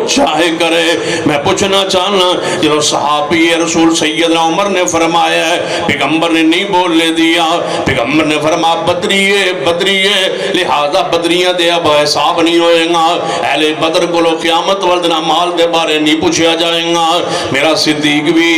چاہے کرے میں پوچھنا چاہنا جو صحابی رسول سیدنا عمر نے فرمایا ہے پیغمبر نے نہیں بولنے دیا پیغمبر نے فرما بدریے بدریے لہذا بدریاں دے اب حساب نہیں ہوئے گا اہل بدر کو لو قیامت والدنا مال دے بارے نہیں پوچھا جائیں گا میرا صدیق بھی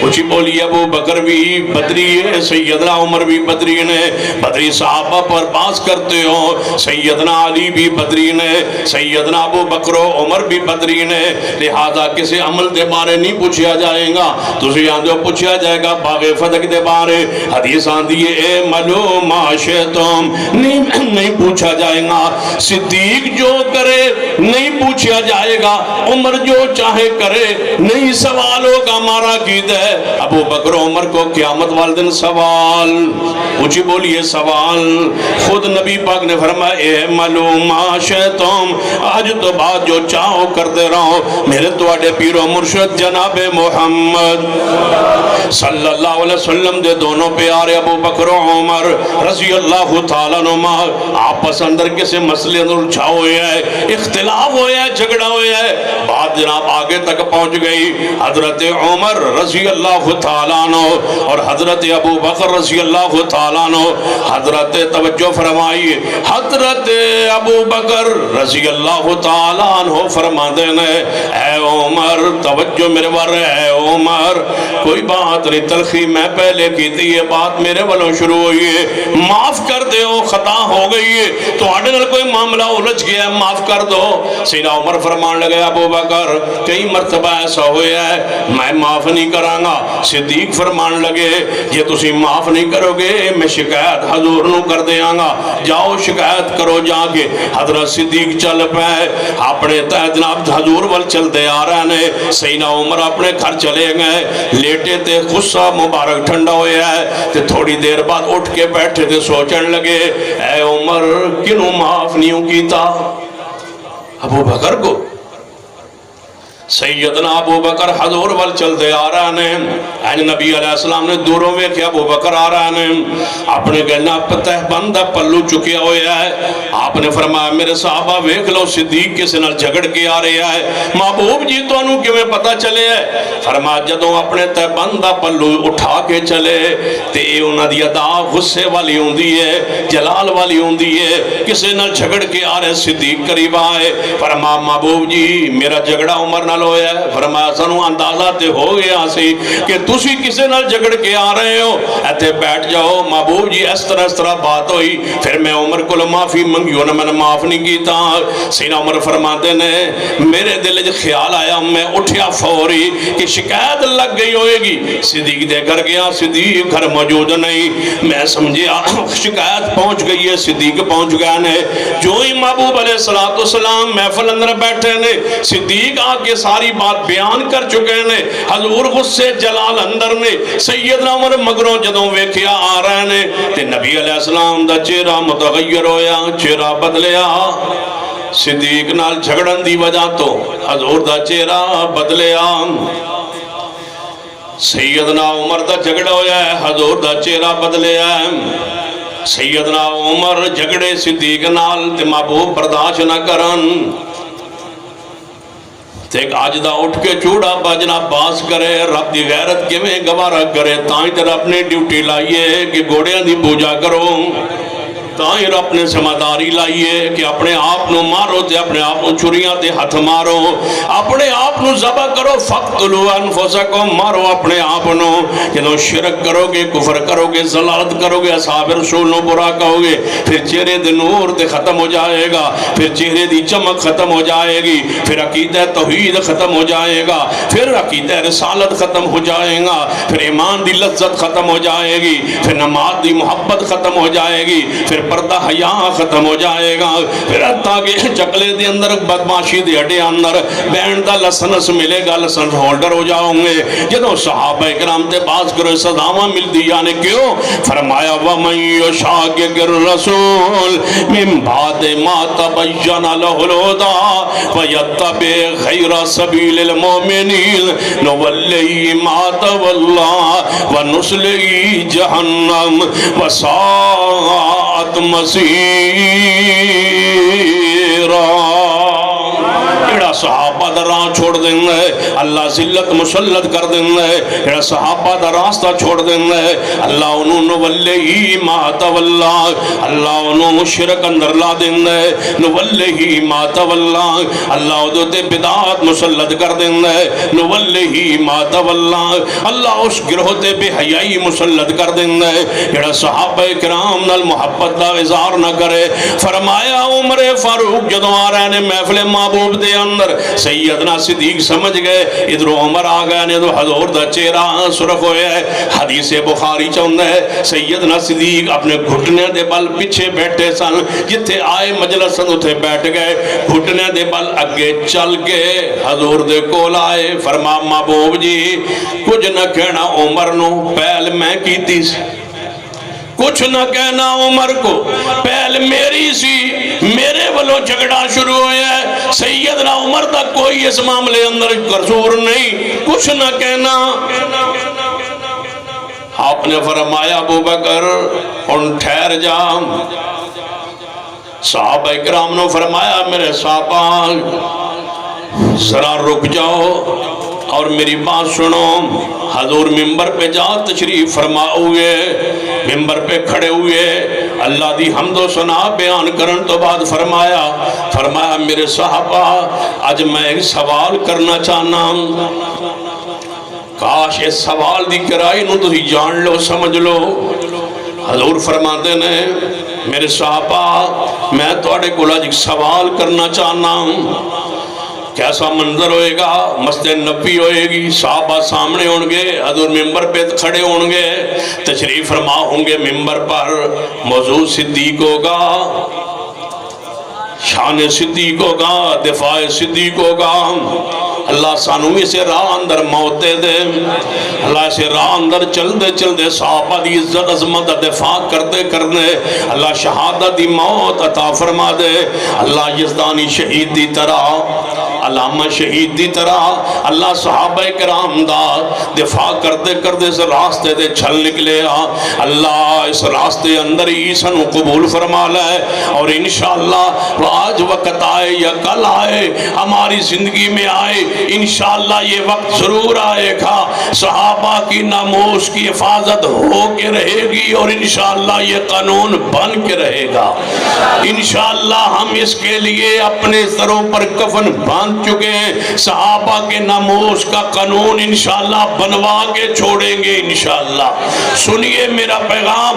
اچھی بولی ابو بکر بھی بدری ہے سیدنا عمر بھی بدری نے بدری صحابہ پر باس کرتے ہو سیدنا علی بھی بدری نے سیدنا ابو بکر و عمر بھی بدری نے لہذا کسی عمل دے بارے نہیں پوچھا جائے گا تسی آندھو پوچھا جائے گا باغ فتح دے بارے حدیث آندھی ہے اے ملو معاشتم نہیں پوچھا جائے گا صدیق جو کرے نہیں پوچھا جائے گا عمر جو چاہے کرے نہیں سوال ہوگا ہمارا عقیدہ ہے ابو بکر عمر کو قیامت والدن سوال اونچی بولیے سوال خود نبی پاک نے فرمایا اے معلوم شیطان آج تو بات جو چاہو کرتے رہو میرے توڑے پیر و مرشد جناب محمد صلی اللہ علیہ وسلم دے دونوں پیارے ابو بکر و عمر رضی اللہ تعالیٰ نما آپس اندر کسی مسئلے اندر الجھا ہوئے ہے اختلاف ہوئے ہے جھگڑا ہوئے ہے بات جناب آگے تک پہنچ گئی حضرت عمر رضی اللہ تعالیٰ عنہ اور حضرت ابو بکر رضی اللہ تعالیٰ عنہ حضرت توجہ فرمائیے حضرت ابو بکر رضی اللہ تعالیٰ عنہ فرما دینے اے عمر توجہ میرے بار اے عمر کوئی بات نہیں تلخی میں پہلے کی تھی یہ بات میرے والوں شروع ہوئی ہے معاف کر دے ہو خطا ہو گئی ہے تو آڈنر کوئی معاملہ الجھ گیا ہے معاف کر دو سیدھا عمر فرمان لگے ابو بکر کئی مرتبہ ایسا ہویا ہے میں معاف نہیں کرانگا صدیق فرمان لگے یہ تسی معاف نہیں کرو گے میں شکایت حضور نو کر دیا گا جاؤ شکایت کرو جا کے حضرت صدیق چل پائے اپنے تحت جناب حضور وال چل دے آ رہے نے سیدنا عمر اپنے گھر چلے گئے لیٹے تے غصہ مبارک ٹھنڈا ہویا ہے تے تھوڑی دیر بعد اٹھ کے بیٹھے تے سوچن لگے اے عمر کنوں معاف نہیں کیتا ابو بکر کو سیدنا ابو بکر حضور وال چل دے آ رہا نے نبی علیہ السلام نے دوروں میں کہ ابو بکر آ رہا نے اپنے گلنا پتہ بندہ پلو چکیا ہویا ہے آپ نے فرمایا میرے صحابہ ویکھ لو صدیق کسی نال جھگڑ کے آ رہا ہے محبوب جی تو انہوں کیوں میں پتہ چلے ہے فرمایا جدوں اپنے تہ بندہ پلو اٹھا کے چلے تے انہاں دی ادا غصے والی ہوندی ہے جلال والی ہوندی ہے کسی نال جھگڑ کے آ رہے صدیق قریب آئے فرمایا محبوب جی میرا جھگڑا عمر نال ہویا ہے فرمایا سانو اندازہ تے ہو گیا سی کہ تسی کسے نال جھگڑ کے آ رہے ہو ایتھے بیٹھ جاؤ محبوب جی اس طرح بات ہوئی پھر میں عمر کو معافی منگی انہوں نے میں نے معاف نہیں کیتا سیدنا عمر فرماتے نے میرے دل جو خیال آیا میں اٹھیا فوری کہ شکایت لگ گئی ہوئے گی صدیق دے گھر گیا صدیق گھر موجود نہیں میں سمجھیا شکایت پہنچ گئی ہے صدیق پہنچ گیا نے جو ہی محبوب علیہ السلام محفل اندر بیٹھے نے صدیق آکے ساری بات بیان کر چکے نے حضور غصے جلال اندر نے سیدنا عمر مگروں جدوں ویکھیا آ رہے نے تے نبی علیہ السلام دا چہرہ متغیر ہویا چہرہ بدلیا صدیق نال جھگڑن دی وجہ تو حضور دا چہرہ بدلیا سیدنا عمر دا جھگڑا ہویا ہے، حضور دا چہرہ بدلیا ہے۔ سیدنا عمر جھگڑے صدیق نال تے محبوب برداشت نہ کرن تے آج دا اٹھ کے چوڑا بجنا باس کرے، رب دی غیرت کے میں گوارا کرے، تائیں تر اپنی ڈیوٹی لائیے کہ گوڑیاں دی پوجا کرو، تائیں اپنے سماداری لائیے کہ اپنے آپ نو مارو تے اپنے آپ نو چھریاں تے ہاتھ مارو، اپنے آپ نو ذبح کرو، فقتلوا انفسکم، مارو اپنے آپ نو۔ جدو شرک کرو گے، کفر کرو گے، ضلالت کرو گے، اصحاب رسول نو برا کہو گے، پھر چہرے دے نور تے ختم ہو جائے گا، پھر چہرے دی چمک ختم ہو جائے گی، پھر عقیدہ توحید ختم ہو جائے گا، پھر عقیدہ رسالت ختم ہو جائے گا، پھر ایمان دی لذت ختم ہو جائے گی، پھر نماز دی محبت ختم ہو جائے گی، پھر پردہ حیاء ختم ہو جائے گا، پھر تاکہ چکلے دے اندر بدماشی دے اڈے اندر بینڈ دا لسنس ملے گا، لسنس ہولڈر ہو جاؤں گے۔ جدو صحابہ اکرام تے باز کرو صداوہ مل دی، یعنی کیوں؟ فرمایا وَمَن يُشَاقِقِ الرَّسُولَ مِن بَعْدِ مَا تَبَيَّنَ لَهُ الْهُدَى وَيَتَّبِعْ غَيْرَ سَبِيلِ الْمُؤْمِنِينَ نُوَلِّهِ مَا تَوَلَّى وَنُصْلِهِ جَهَنَّمَ وَسَاءَتْ مَصِيرًا۔ ایڑا صحابہ دا راہ چھوڑ دینا ہے، اللہ ذلت مسلط کر دینا ہے۔ ایڑا صحابہ دا راستہ چھوڑ دینا ہے، اللہ انہوں نولیہی ما تولا، اللہ انہوں شرک اندر لا دینا ہے، نولیہی ما تولا، اللہ ادھو تے بدعات مسلط کر دینا ہے، نولیہی ما تولا، اللہ اس گروہ تے بے حیائی مسلط کر دینا ہے۔ ایڑا صحابہ کرام نال محبت دا اظہار نہ کرے۔ فرمایا عمر فاروق جدو آ رہے نے محفل محبوب دے اندر، سیدنا صدیق سمجھ گئے ادھر عمر آ گئے نے، تو حضور دا چہرہ سرخ ہویا ہے۔ حدیث بخاری چاہتا ہے سیدنا صدیق اپنے گھٹنے دے بل پیچھے بیٹھے سن، جتھے آئے مجلس سن اتھے بیٹھ گئے، گھٹنے دے بل اگے چل کے حضور دے کول آئے۔ فرما محبوب جی کچھ نہ کہنا عمر نو، پہل میں کیتی سی، کچھ نہ کہنا عمر کو، پہل میری سی، میرے والو جھگڑا شروع ہویا ہے، سیدنا عمر تک کوئی اس معاملے اندر قصور نہیں، کچھ نہ کہنا۔ آپ نے فرمایا ابو بکر ان ٹھہر جا۔ صحابہ اکرام نے فرمایا میرے صحابہ ذرا رک جاؤ اور میری بات سنو۔ حضور ممبر پہ جا تشریف فرما ہوئے، ممبر پہ کھڑے ہوئے، اللہ دی حمد و ثنا بیان کرن تو بعد فرمایا میرے صحابہ آج میں ایک سوال کرنا چاہنا، کاش اس سوال دی کرائی نو تسی جان لو سمجھ لو۔ حضور فرماتے نے میرے صحابہ میں تواڈے کول اج ایک سوال کرنا چاہنا ہوں۔ کیسا منظر ہوئے گا؟ مسجد نبی ہوئے گی، صحابہ سامنے ہوں گے، حضور ممبر پہ کھڑے ہوں گے، تشریف فرما ہوں گے ممبر پر، موضوع صدیق ہوگا، شان صدیق ہوگا، دفاع صدیق ہوگا۔ اللہ سانو اسے راہ اندر موت دے دے، اللہ اسے راہ اندر چل دے صحابہ دی عزت عظمت دفاع کرتے اللہ شہادت دی موت عطا فرما دے، اللہ یزدانی شہید دی طرح، علامہ شہید دی طرح اللہ صحابہ کرام دا دفاع کرتے اس راستے دے چھل نکلے، اللہ اس راستے اندر ہی سنو قبول فرما لے، اور انشاءاللہ وہ آج وقت آئے یا کل آئے ہماری زندگی میں آئے، انشاءاللہ یہ وقت ضرور آئے گا، صحابہ کی ناموس کی حفاظت ہو کے رہے گی، اور انشاءاللہ یہ قانون بن کے رہے گا۔ انشاءاللہ ہم اس کے لیے اپنے سروں پر کفن باندھ چکے ہیں، صحابہ کے ناموس کا قانون انشاءاللہ بنوا کے چھوڑیں گے انشاءاللہ۔ سنیے میرا پیغام،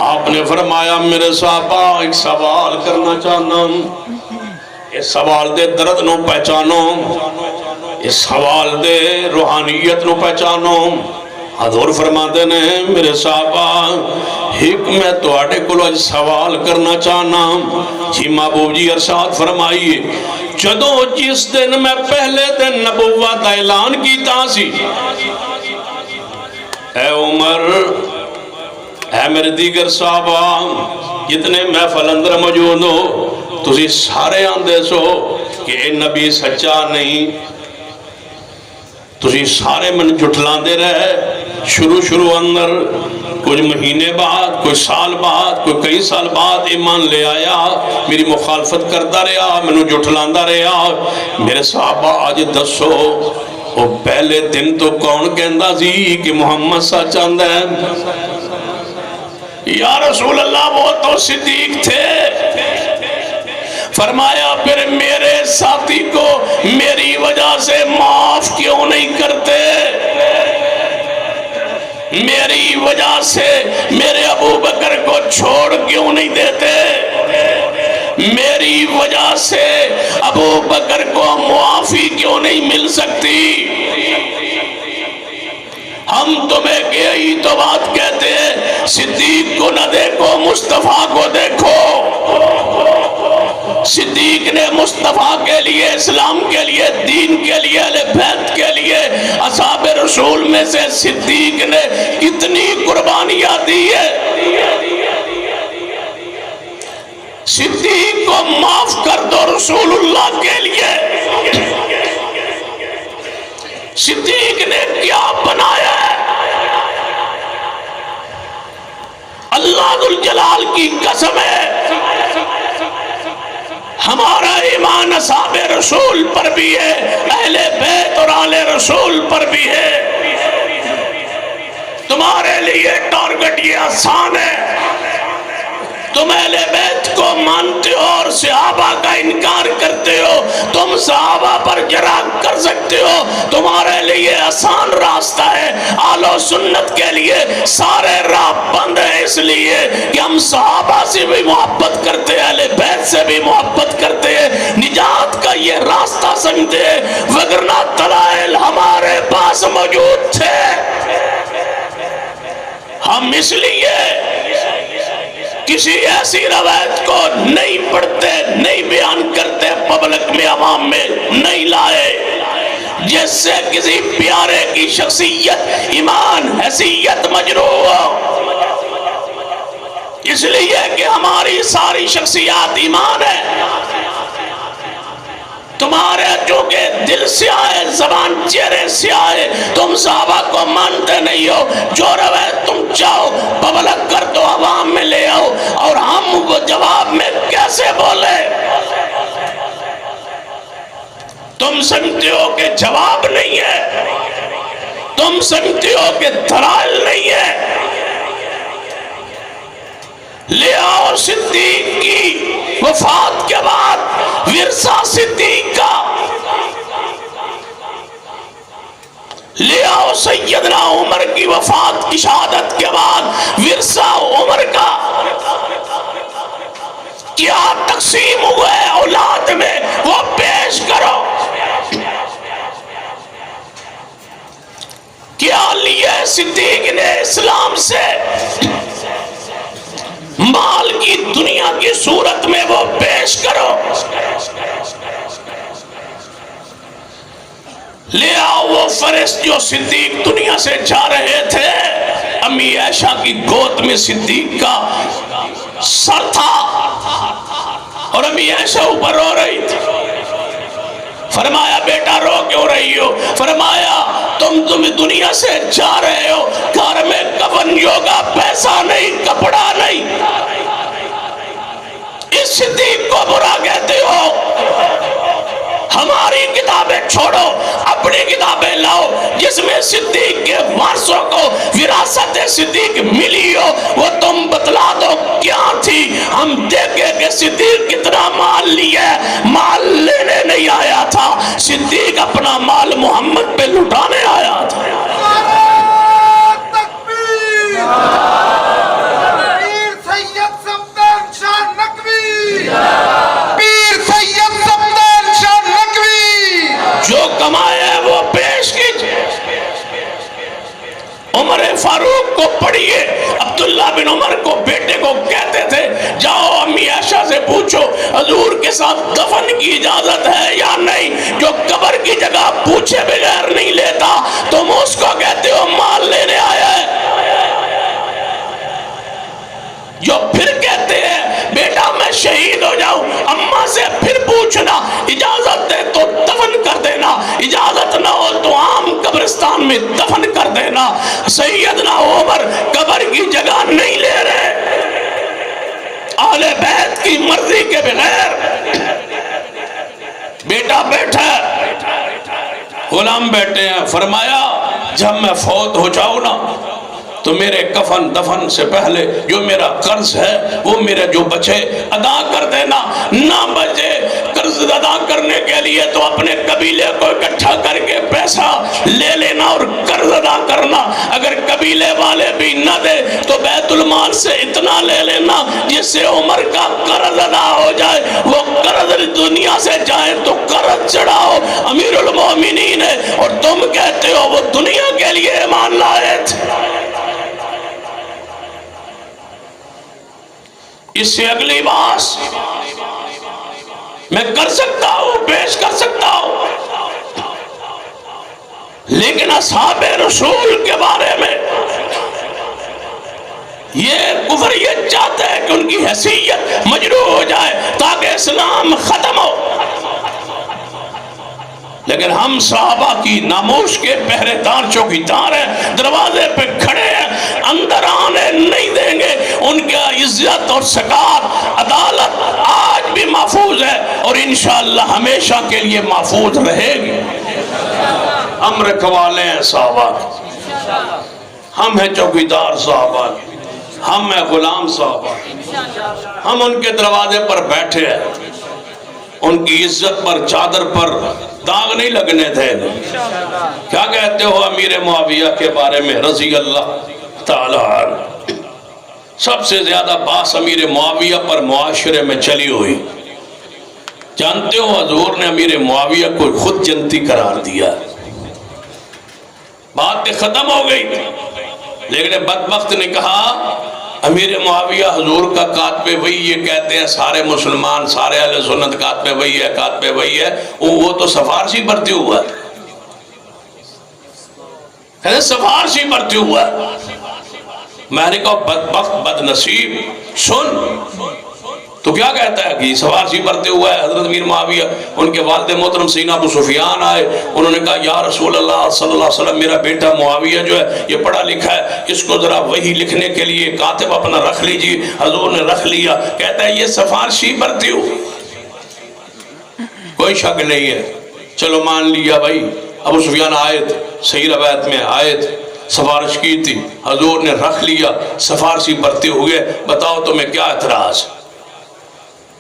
آپ نے فرمایا میرے صحابہ ایک سوال کرنا چاہنا ہوں، اس سوال دے درد نو پہچانو، اس سوال دے روحانیت نو پہچانو۔ حضور فرماتے نے میرے صحابہ ایک میں تو آٹے کو آج سوال کرنا چاہنا، جی محبوب جی ارشاد فرمائیے، جدو جس دن میں پہلے دن نبوت اعلان کیتا سی، اے عمر اے میرے دیگر صحابہ جتنے محفل اندر موجود ہو، تسی سارے آندے سو کہ اے نبی سچا نہیں، تسی سارے من جھٹلاندے رہے، شروع اندر کچھ مہینے بعد، کوئی سال بعد، کوئی کئی سال بعد ایمان لے آیا، میری مخالفت کرتا رہا، میں جھٹلاندہ رہا۔ میرے صحابہ آج دسو وہ پہلے دن تو کون کہندا سی کہ محمد سچ آندا ہے؟ یا رسول اللہ وہ تو صدیق تھے۔ فرمایا پھر میرے ساتھی کو میری وجہ سے معاف کیوں نہیں کرتے؟ میری وجہ سے میرے ابو بکر کو چھوڑ کیوں نہیں دیتے؟ میری وجہ سے ابو بکر کو معافی کیوں نہیں مل سکتی؟ ہم تمہیں یہی تو بات کہتے ہیں، صدیق کو نہ دیکھو، مصطفیٰ کو دیکھو۔ صدیق نے مصطفیٰ کے لیے، اسلام کے لیے، دین کے لیے، اہل بیت کے لیے، اصحاب رسول میں سے صدیق نے کتنی قربانیاں دی ہے۔ صدیق کو معاف کر دو رسول اللہ کے لیے۔ صدیق نے کیا بنایا ہے؟ اللہ ذوالجلال کی قسم ہے، ہمارا ایمان اصحاب رسول پر بھی ہے، اہل بیت اور آل رسول پر بھی ہے۔ تمہارے لیے ٹارگٹ یہ آسان ہے، تم اہل بیت کو مانتے ہو اور صحابہ کا انکار کرتے ہو، تم صحابہ پر جرح کر سکتے ہو، تمہارے لیے آسان راستہ ہے۔ اہل سنت کے لیے سارے راہ بند ہیں، اس لیے کہ ہم صحابہ سے بھی محبت کرتے ہیں، اہل بیت سے بھی محبت کرتے ہیں، نجات کا یہ راستہ سمجھتے ہیں، وگرنہ دلائل ہمارے پاس موجود تھے۔ ہم اس لیے کسی ایسی روایت کو نہیں پڑھتے، نہیں بیان کرتے، پبلک میں، عوام میں نہیں لائے جس سے کسی پیارے کی شخصیت، ایمان، حیثیت مجروح ہو۔ اس لیے کہ ہماری ساری شخصیات ایمان ہے، تمہارے چونکہ دل سے آئے، زبان چہرے سے آئے، تم صحابہ کو مانتے نہیں ہو، جو روایت تم چاہو پبلک کر دو، عوام میں لے آؤ، اور ہم وہ جواب میں کیسے بولے؟ تم سمجھتے ہو کہ جواب نہیں ہے، تم سمجھتے ہو کہ دلائل نہیں ہے۔ لے آؤ صدیق کی وفات کے بعد ورثہ صدیق کا، لے آؤ سیدنا عمر کی وفات کی شہادت کے بعد ورثہ عمر کا، کیا تقسیم ہوئے اولاد میں وہ پیش کرو۔ کیا لیے صدیق نے اسلام سے؟ مال کی دنیا کی صورت میں وہ پیش کرو۔ لے آؤ وہ فرشت جو صدیق دنیا سے جا رہے تھے، امی عائشہ کی گود میں صدیق کا سر تھا اور امی عائشہ اوپر رو رہی تھی۔ فرمایا بیٹا رو کیوں رہی ہو؟ فرمایا تم دنیا سے جا رہے ہو، گھر میں کفن ہوگا، پیسہ نہیں، کپڑا نہیں، اس صدیق کو برا کہتے ہو؟ ہماری کتابیں چھوڑو، اپنی کتابیں لاؤ جس میں صدیق کے وارثوں کو وراثت صدیق ملی ہو، وہ تم بتلا دو کیا تھی، ہم دیکھیں کہ صدیق کتنا مال لیا ہے۔ مال لینے نہیں آیا تھا، صدیق اپنا مال محمد پہ لٹانے آیا تھا۔ جو کمایا ہے وہ پیش کیجئے۔ عمر فاروق کو پڑھیے، عبداللہ بن عمر کو بیٹے کو کہتے تھے جاؤ امی عائشہ سے پوچھو حضور کے ساتھ دفن کی اجازت ہے یا نہیں۔ جو قبر کی جگہ پوچھے بغیر نہیں لیتا تم اس کو کہتے ہو مال لینے آیا ہے۔ جو پھر کہتے ہیں بیٹا میں شہید ہو جاؤں، اماں سے پھر پوچھنا، اجازت دے تو دفن کر دینا، اجازت نہ ہو تو عام قبر قبرستان میں دفن کر دینا. سیدنا عمر قبر کی جگہ نہیں لے رہے. اہل بیت کی مرضی کے بغیر بیٹا بیٹھا ہے، غلام بیٹھے ہیں. فرمایا جب میں فوت ہو جاؤں نا تو میرے کفن دفن سے پہلے جو میرا قرض ہے وہ میرے جو بچے ادا کر دینا. نہ بچے قرض ادا کرنے کے لیے تو اپنے قبیلے کو اکٹھا کر کے پیسہ لے لینا اور قرض ادا کرنا. اگر قبیلے والے بھی نہ دے تو بیت المال سے اتنا لے لینا جس سے عمر کا قرض ادا ہو جائے. وہ قرض دنیا سے جائے تو قرض چڑھاؤ. امیر المومنین ہے اور تم کہتے ہو وہ دنیا کے لیے ایمان لائے تھے. اس سے اگلی بات میں کر سکتا ہوں، پیش کر سکتا ہوں، لیکن اصحاب رسول کے بارے میں یہ کفر یہ چاہتا ہے کہ ان کی حیثیت مجروح ہو جائے تاکہ اسلام ختم ہو. لیکن ہم صحابہ کی ناموش کے پہرے دار چوکیدار ہیں، دروازے پہ کھڑے ہیں، اندر آنے نہیں دیں گے. ان کا عزت اور سکات عدالت آج بھی محفوظ ہے اور انشاءاللہ ہمیشہ کے لیے محفوظ رہے گی. ہم رکھوالے ہیں صحابہ کے، ہم ہیں چوکیدار صحابہ کے، ہم ہیں غلام صحابہ کے. ہم ان کے دروازے پر بیٹھے ہیں، ان کی عزت پر چادر پر داغ نہیں لگنے تھے. کیا کہتے ہو امیر معاویہ کے بارے میں رضی اللہ تعالی عنہ؟ سب سے زیادہ باس امیر معاویہ پر معاشرے میں چلی ہوئی. جانتے ہو حضور نے امیر معاویہ کو خود جنتی قرار دیا. بات ختم ہو گئی لیکن بدبخت نے کہا امیر معاویہ حضور کا کاتب وہی. یہ کہتے ہیں سارے مسلمان سارے اہل سنت کاتب وہی ہے، کاتب وہی ہے. وہ تو سفارشی بھرتی ہوا ہے، سفارشی بھرتی ہوا ہے. میں نے کہا بدبخت بد نصیب سن تو کیا کہتا ہے کہ سفارشی بھرتے ہوا ہے حضرت امیر معاویہ. ان کے والد محترم سیدنا ابو سفیان آئے، انہوں نے کہا یا رسول اللہ صلی اللہ علیہ وسلم میرا بیٹا معاویہ جو ہے یہ پڑھا لکھا ہے، اس کو ذرا وہی لکھنے کے لیے کاتب اپنا رکھ لیجیے. حضور نے رکھ لیا. کہتا ہے یہ سفارشی بھرتی ہو، کوئی شک نہیں ہے. چلو مان لیا بھائی. ابو سفیان آئے تھے، صحیح روایت میں آئے تھے، سفارش کی تھی، حضور نے رکھ لیا، سفارشی بھرتی ہوئے. بتاؤ تمہیں کیا اعتراض؟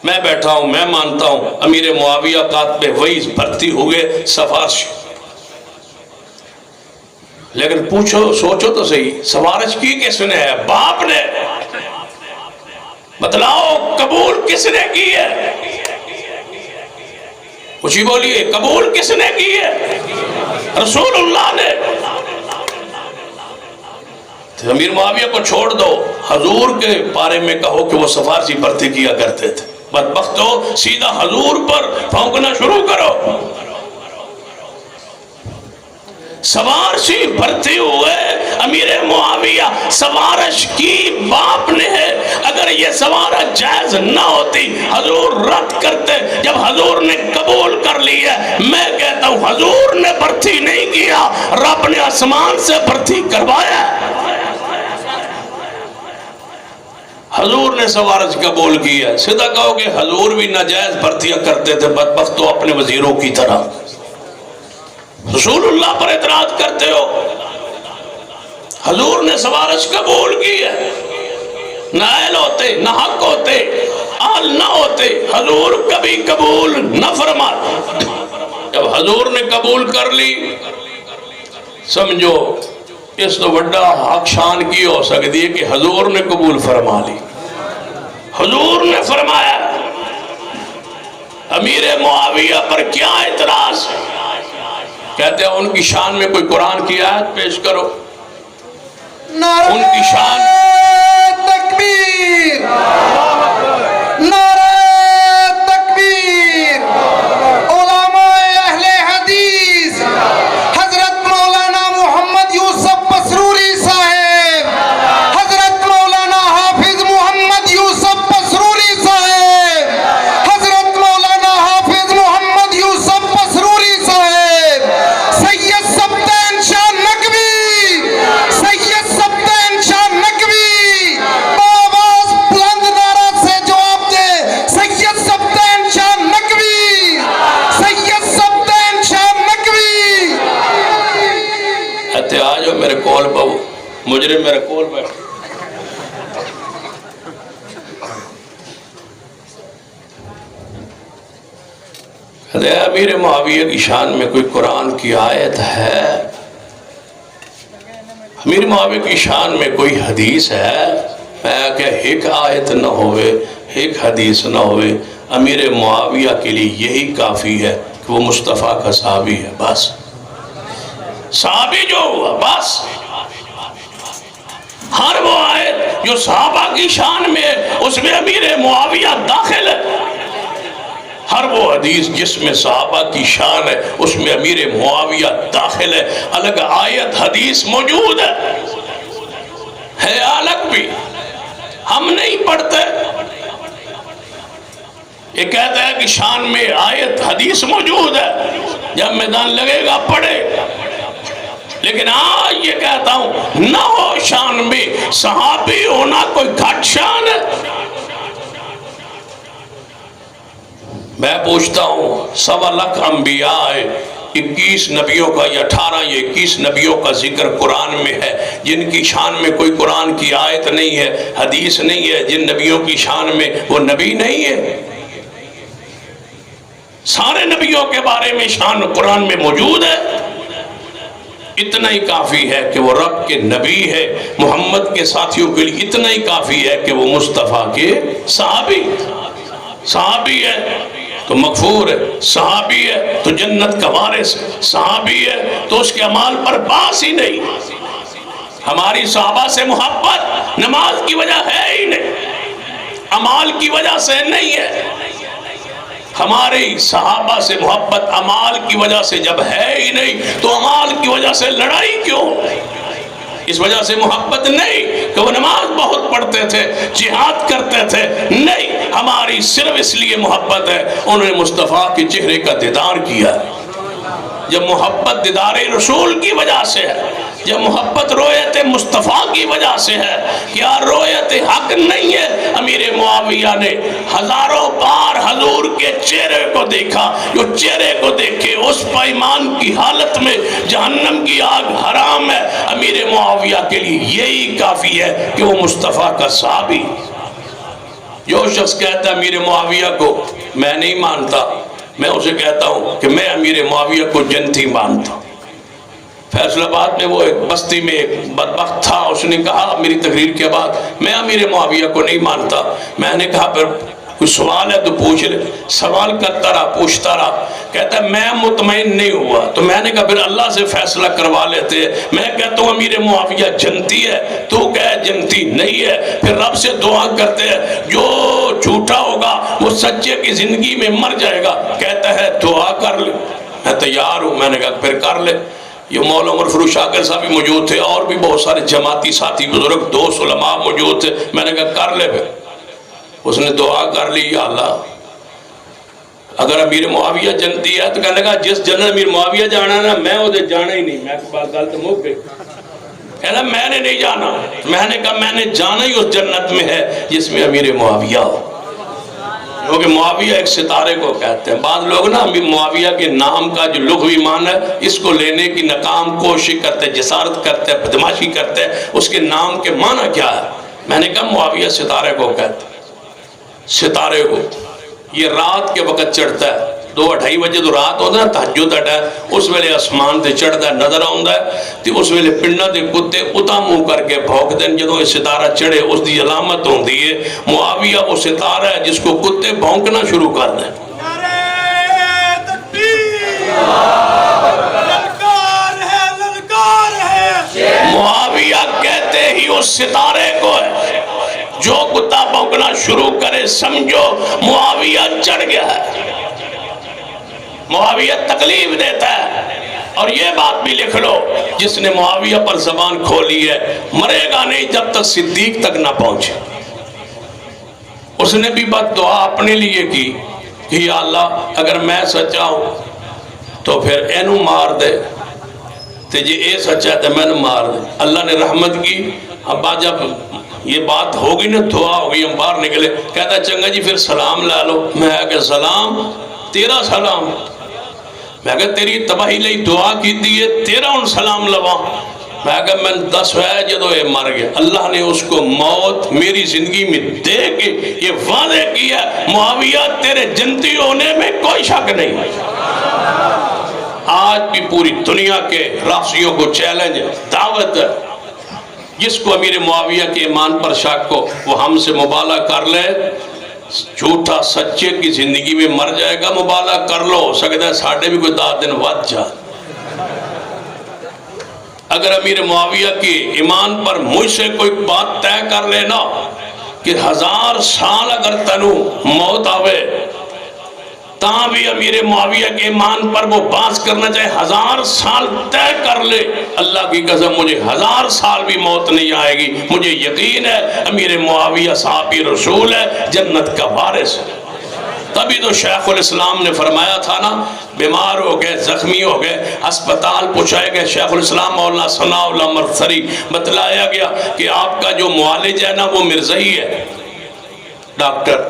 میں بیٹھا ہوں، میں مانتا ہوں امیر معاویہ کاتب وہی بھرتی ہوئے سفارش. لیکن پوچھو سوچو تو صحیح، سفارش کی کس نے ہے؟ باپ نے. بتلاؤ قبول کس نے کی ہے؟ کچھ ہی بولیے، قبول کس نے کی ہے؟ رسول اللہ نے. امیر معاویہ کو چھوڑ دو، حضور کے بارے میں کہو کہ وہ سفارشی بھرتی کیا کرتے تھے. بدبختو سیدھا حضور پر پھونکنا شروع کرو. سفارشی بھرتی ہوئے امیر معاویہ سفارش کی باپ نے ہے. اگر یہ سفارش جائز نہ ہوتی حضور رد کرتے. جب حضور نے قبول کر لی ہے، میں کہتا ہوں حضور نے بھرتی نہیں کیا، رب نے آسمان سے بھرتی کروایا. حضور نے سفارش قبول کی ہے. سیدھا کہو کہ حضور بھی ناجائز بھرتیاں کرتے تھے بدبختو اپنے وزیروں کی طرح. رسول اللہ پر اعتراض کرتے ہو. حضور نے سفارش قبول کی ہے. نائل ہوتے، نہ حق ہوتے، آل نہ ہوتے، حضور کبھی قبول نہ فرماتے. جب حضور نے قبول کر لی سمجھو اس تو بڑا حق شان کی ہو سکتی ہے کہ حضور نے قبول فرما لی. حضور نے فرمایا. امیر معاویہ پر کیا اعتراض؟ کہتے ہیں ان کی شان میں کوئی قرآن کی آیت پیش کرو. ان کی شان تکبیر، نعرہ تکبیر. علماء اہل حدیث حضرت مولانا محمد یوسف مسروری صاحب، حضرت مولانا حافظ محمد یوسف مسروری صاحب، حضرت مولانا حافظ محمد یوسف مسروری صاحب، سید سبتین شاہ مجرم میرے کول بیٹھ. امیر معاویہ کی شان میں کوئی قرآن کی آیت ہے؟ امیر معاویہ کی شان میں کوئی حدیث ہے؟ میں کہ ایک آیت نہ ہوئے، ایک حدیث نہ ہوئے، امیر معاویہ کے لیے یہی کافی ہے کہ وہ مصطفیٰ کا صحابی ہے. بس صحابی جو ہوا بس. ہر وہ آیت جو صحابہ کی شان میں اس میں امیر معاویہ داخل ہے، ہر وہ حدیث جس میں صحابہ کی شان ہے اس میں امیر معاویہ داخل ہے. الگ آیت حدیث موجود ہے الگ بھی، ہم نہیں پڑھتے. یہ کہتا ہے کہ شان میں آیت حدیث موجود ہے، جب میدان لگے گا پڑھے. لیکن آج یہ کہتا ہوں نہ ہو شان میں صحابی ہونا کوئی گھٹ شان ہے. میں پوچھتا ہوں 1.25 لاکھ انبیاء ہے، 21 نبیوں کا یا 18 یا 21 نبیوں کا ذکر قرآن میں ہے جن کی شان میں کوئی قرآن کی آیت نہیں ہے، حدیث نہیں ہے. جن نبیوں کی شان میں وہ نبی نہیں ہے. سارے نبیوں کے بارے میں شان قرآن میں موجود ہے. اتنا ہی کافی ہے کہ وہ رب کے نبی ہے. محمد کے ساتھیوں کے لیے اتنا ہی کافی ہے کہ وہ مصطفیٰ کے صحابی ہے تو مغفور ہے، صحابی ہے تو جنت کا وارث ہے، صحابی ہے تو اس کے اعمال پر باس ہی نہیں. ہماری صحابہ سے محبت نماز کی وجہ ہے ہی نہیں، اعمال کی وجہ سے نہیں ہے. ہماری صحابہ سے محبت اعمال کی وجہ سے جب ہے ہی نہیں تو اعمال کی وجہ سے لڑائی کیوں؟ اس وجہ سے محبت نہیں کہ وہ نماز بہت پڑھتے تھے، جہاد کرتے تھے، نہیں. ہماری صرف اس لیے محبت ہے انہوں نے مصطفیٰ کے چہرے کا دیدار کیا. جب محبت دیدار رسول کی وجہ سے ہے، جب محبت رویت مصطفیٰ کی وجہ سے ہے، کیا رویت حق نہیں ہے؟ امیر معاویہ نے ہزاروں بار حضور کے چہرے کو دیکھا. جو چہرے کو دیکھے اس پیمان کی حالت میں جہنم کی آگ حرام ہے. امیر معاویہ کے لیے یہی کافی ہے کہ وہ مصطفیٰ کا صحابی. جو شخص کہتا ہے امیر معاویہ کو میں نہیں مانتا، میں اسے کہتا ہوں کہ میں امیر معاویہ کو جنتی مانتا ہوں. فیصل آباد میں وہ ایک بستی میں ایک بدبخت تھا، اس نے کہا میری تقریر کے بعد میں امیر معاویہ کو نہیں مانتا. میں نے کہا پھر کوئی سوال ہے تو پوچھ لے. سوال کرتا رہا، پوچھتا رہا. کہتا ہے میں مطمئن نہیں ہوا. تو میں نے کہا پھر اللہ سے فیصلہ کروا لیتے ہیں. میں کہتا ہوں امیر معاویہ جنتی ہے، تو کہے جنتی نہیں ہے. پھر رب سے دعا کرتے ہیں جو جھوٹا ہوگا وہ سچے کی زندگی میں مر جائے گا. کہتا ہے دعا کر لے. میں تیار ہوں. میں نے کہا پھر کر لے. یہ مولا عمر فاروق شاکر صاحب بھی موجود تھے اور بھی بہت سارے جماعتی ساتھی بزرگ دوست علماء موجود تھے. میں نے کہا کر لے. پھر اس نے دعا کر لی یا اللہ اگر امیر معاویہ جنتی ہے تو کہنے لگا جس جنت امیر معاویہ جانا نا میں اسے جانا ہی نہیں. میں بات گل تو مک گئی. کہنا میں نے نہیں جانا. میں نے کہا میں نے جانا ہی اس جنت میں ہے جس میں امیر معاویہ ہو. کیونکہ معاویہ ایک ستارے کو کہتے ہیں. بعض لوگ نا معاویہ کے نام کا جو لغوی معنی ہے اس کو لینے کی ناکام کوشش کرتے، جسارت کرتے، بدماشی کرتے. اس کے نام کے معنی کیا ہے؟ میں نے کہا معاویہ ستارے کو کہتے ہیں. ستارے کو یہ رات کے وقت چڑھتا ہے 2-2:30 بجے تو رات ہوتا ہے، تہجد ہے اس ویلے آسمان تے چڑھتا ہے، نظر آتا ہے تو اس ویلے پنڈا دے کتے اتا منہ کر کے بھونک دیں. جدوں یہ ستارہ چڑھے اس دی علامت ہوتی ہے. معاویہ وہ ستارہ ہے جس کو کتے بھونکنا شروع کر دیں. معاویہ کہتے ہی اس ستارے کو ہے جو کتا بھونکنا شروع کرے سمجھو معاویہ چڑھ گیا ہے. معاویہ تکلیف دیتا ہے. اور یہ بات بھی لکھ لو جس نے معاویہ پر زبان کھولی ہے مرے گا نہیں جب تک صدیق تک نہ پہنچے. اس نے بھی بد دعا اپنے لیے کی کہ یا اللہ اگر میں سچا ہوں تو پھر اینو مار دے تے جی اے سچا ہے تو میں نے مار دے. اللہ نے رحمت کی. ابا جب یہ بات ہوگی نا دعا ہوگی ہم باہر نکلے. کہتا چنگا جی پھر سلام لے لو. میں کہ سلام تیرا سلام. میں کہ تیری تباہی لئی دعا کی دیئے تیرا ان سلام لوا. میں کہا میں دس ہے جدو یہ مر گیا. اللہ نے اس کو موت میری زندگی میں دے کے یہ واضح کیا معاویہ تیرے جنتی ہونے میں کوئی شک نہیں. آج بھی پوری دنیا کے رافضیوں کو چیلنج دعوت ہے، جس کو امیر معاویہ کے ایمان پر شک کو وہ ہم سے مبالغہ کر لے، جھوٹا سچے کی زندگی میں مر جائے گا. مبالغہ کر لو، ہو سکتا ہے ساڑھے بھی کوئی 10 دن ود جائے. اگر امیر معاویہ کی ایمان پر مجھ سے کوئی بات طے کر لینا کہ 1000 سال اگر تنو موت آوے تاں بھی امیر معاویہ کے ایمان پر وہ بات کرنا چاہے 1000 سال طے کر لے، اللہ کی قسم مجھے 1000 سال بھی موت نہیں آئے گی. مجھے یقین ہے امیر معاویہ صحابی رسول ہے، جنت کا وارث. تبھی تو شیخ الاسلام نے فرمایا تھا نا، بیمار ہو گئے، زخمی ہو گئے، ہسپتال پہنچائے گئے. شیخ الاسلام مولانا ثناء اللہ مرثری بتلایا گیا کہ آپ کا جو معالج ہے نا وہ مرزائی ہے، ڈاکٹر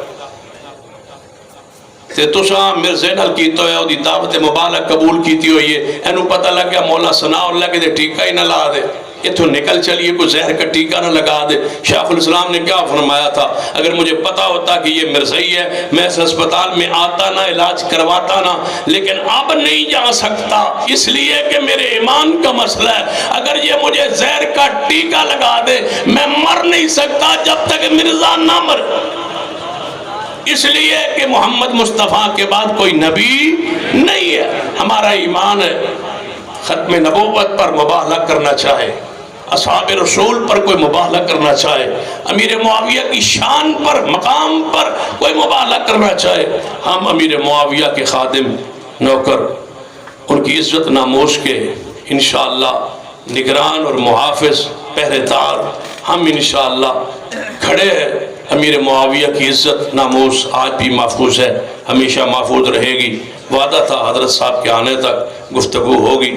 تے تساں مرزے نال کیتا ہویا دی دعوت مبارک قبول کیتی ہوئی ہے. اینو پتہ لگ گیا مولا ثناء اللہ کے ٹیکہ ہی نہ لا دے، اتھوں نکل چلیے کوئی زہر کا ٹیکہ نہ لگا دے. شیخ الاسلام نے کیا فرمایا تھا، اگر مجھے پتا ہوتا کہ یہ مرزائی ہے میں اس ہسپتال میں آتا نہ، علاج کرواتا نہ، لیکن اب نہیں جا سکتا اس لیے کہ میرے ایمان کا مسئلہ ہے. اگر یہ مجھے زہر کا ٹیکہ لگا دے میں مر نہیں سکتا جب تک مرزا نہ مر، اس لیے کہ محمد مصطفیٰ کے بعد کوئی نبی نہیں ہے. ہمارا ایمان ہے ختم نبوت پر مبالغہ کرنا چاہے، اصحاب رسول پر کوئی مبالغہ کرنا چاہے، امیر معاویہ کی شان پر مقام پر کوئی مبالغہ کرنا چاہے، ہم امیر معاویہ کے خادم نوکر، ان کی عزت ناموس کے انشاءاللہ نگران اور محافظ پہرے دار ہم انشاءاللہ کھڑے ہیں. امیر معاویہ کی عزت ناموس آج بھی محفوظ ہے، ہمیشہ محفوظ رہے گی. وعدہ تھا حضرت صاحب کے آنے تک گفتگو ہوگی.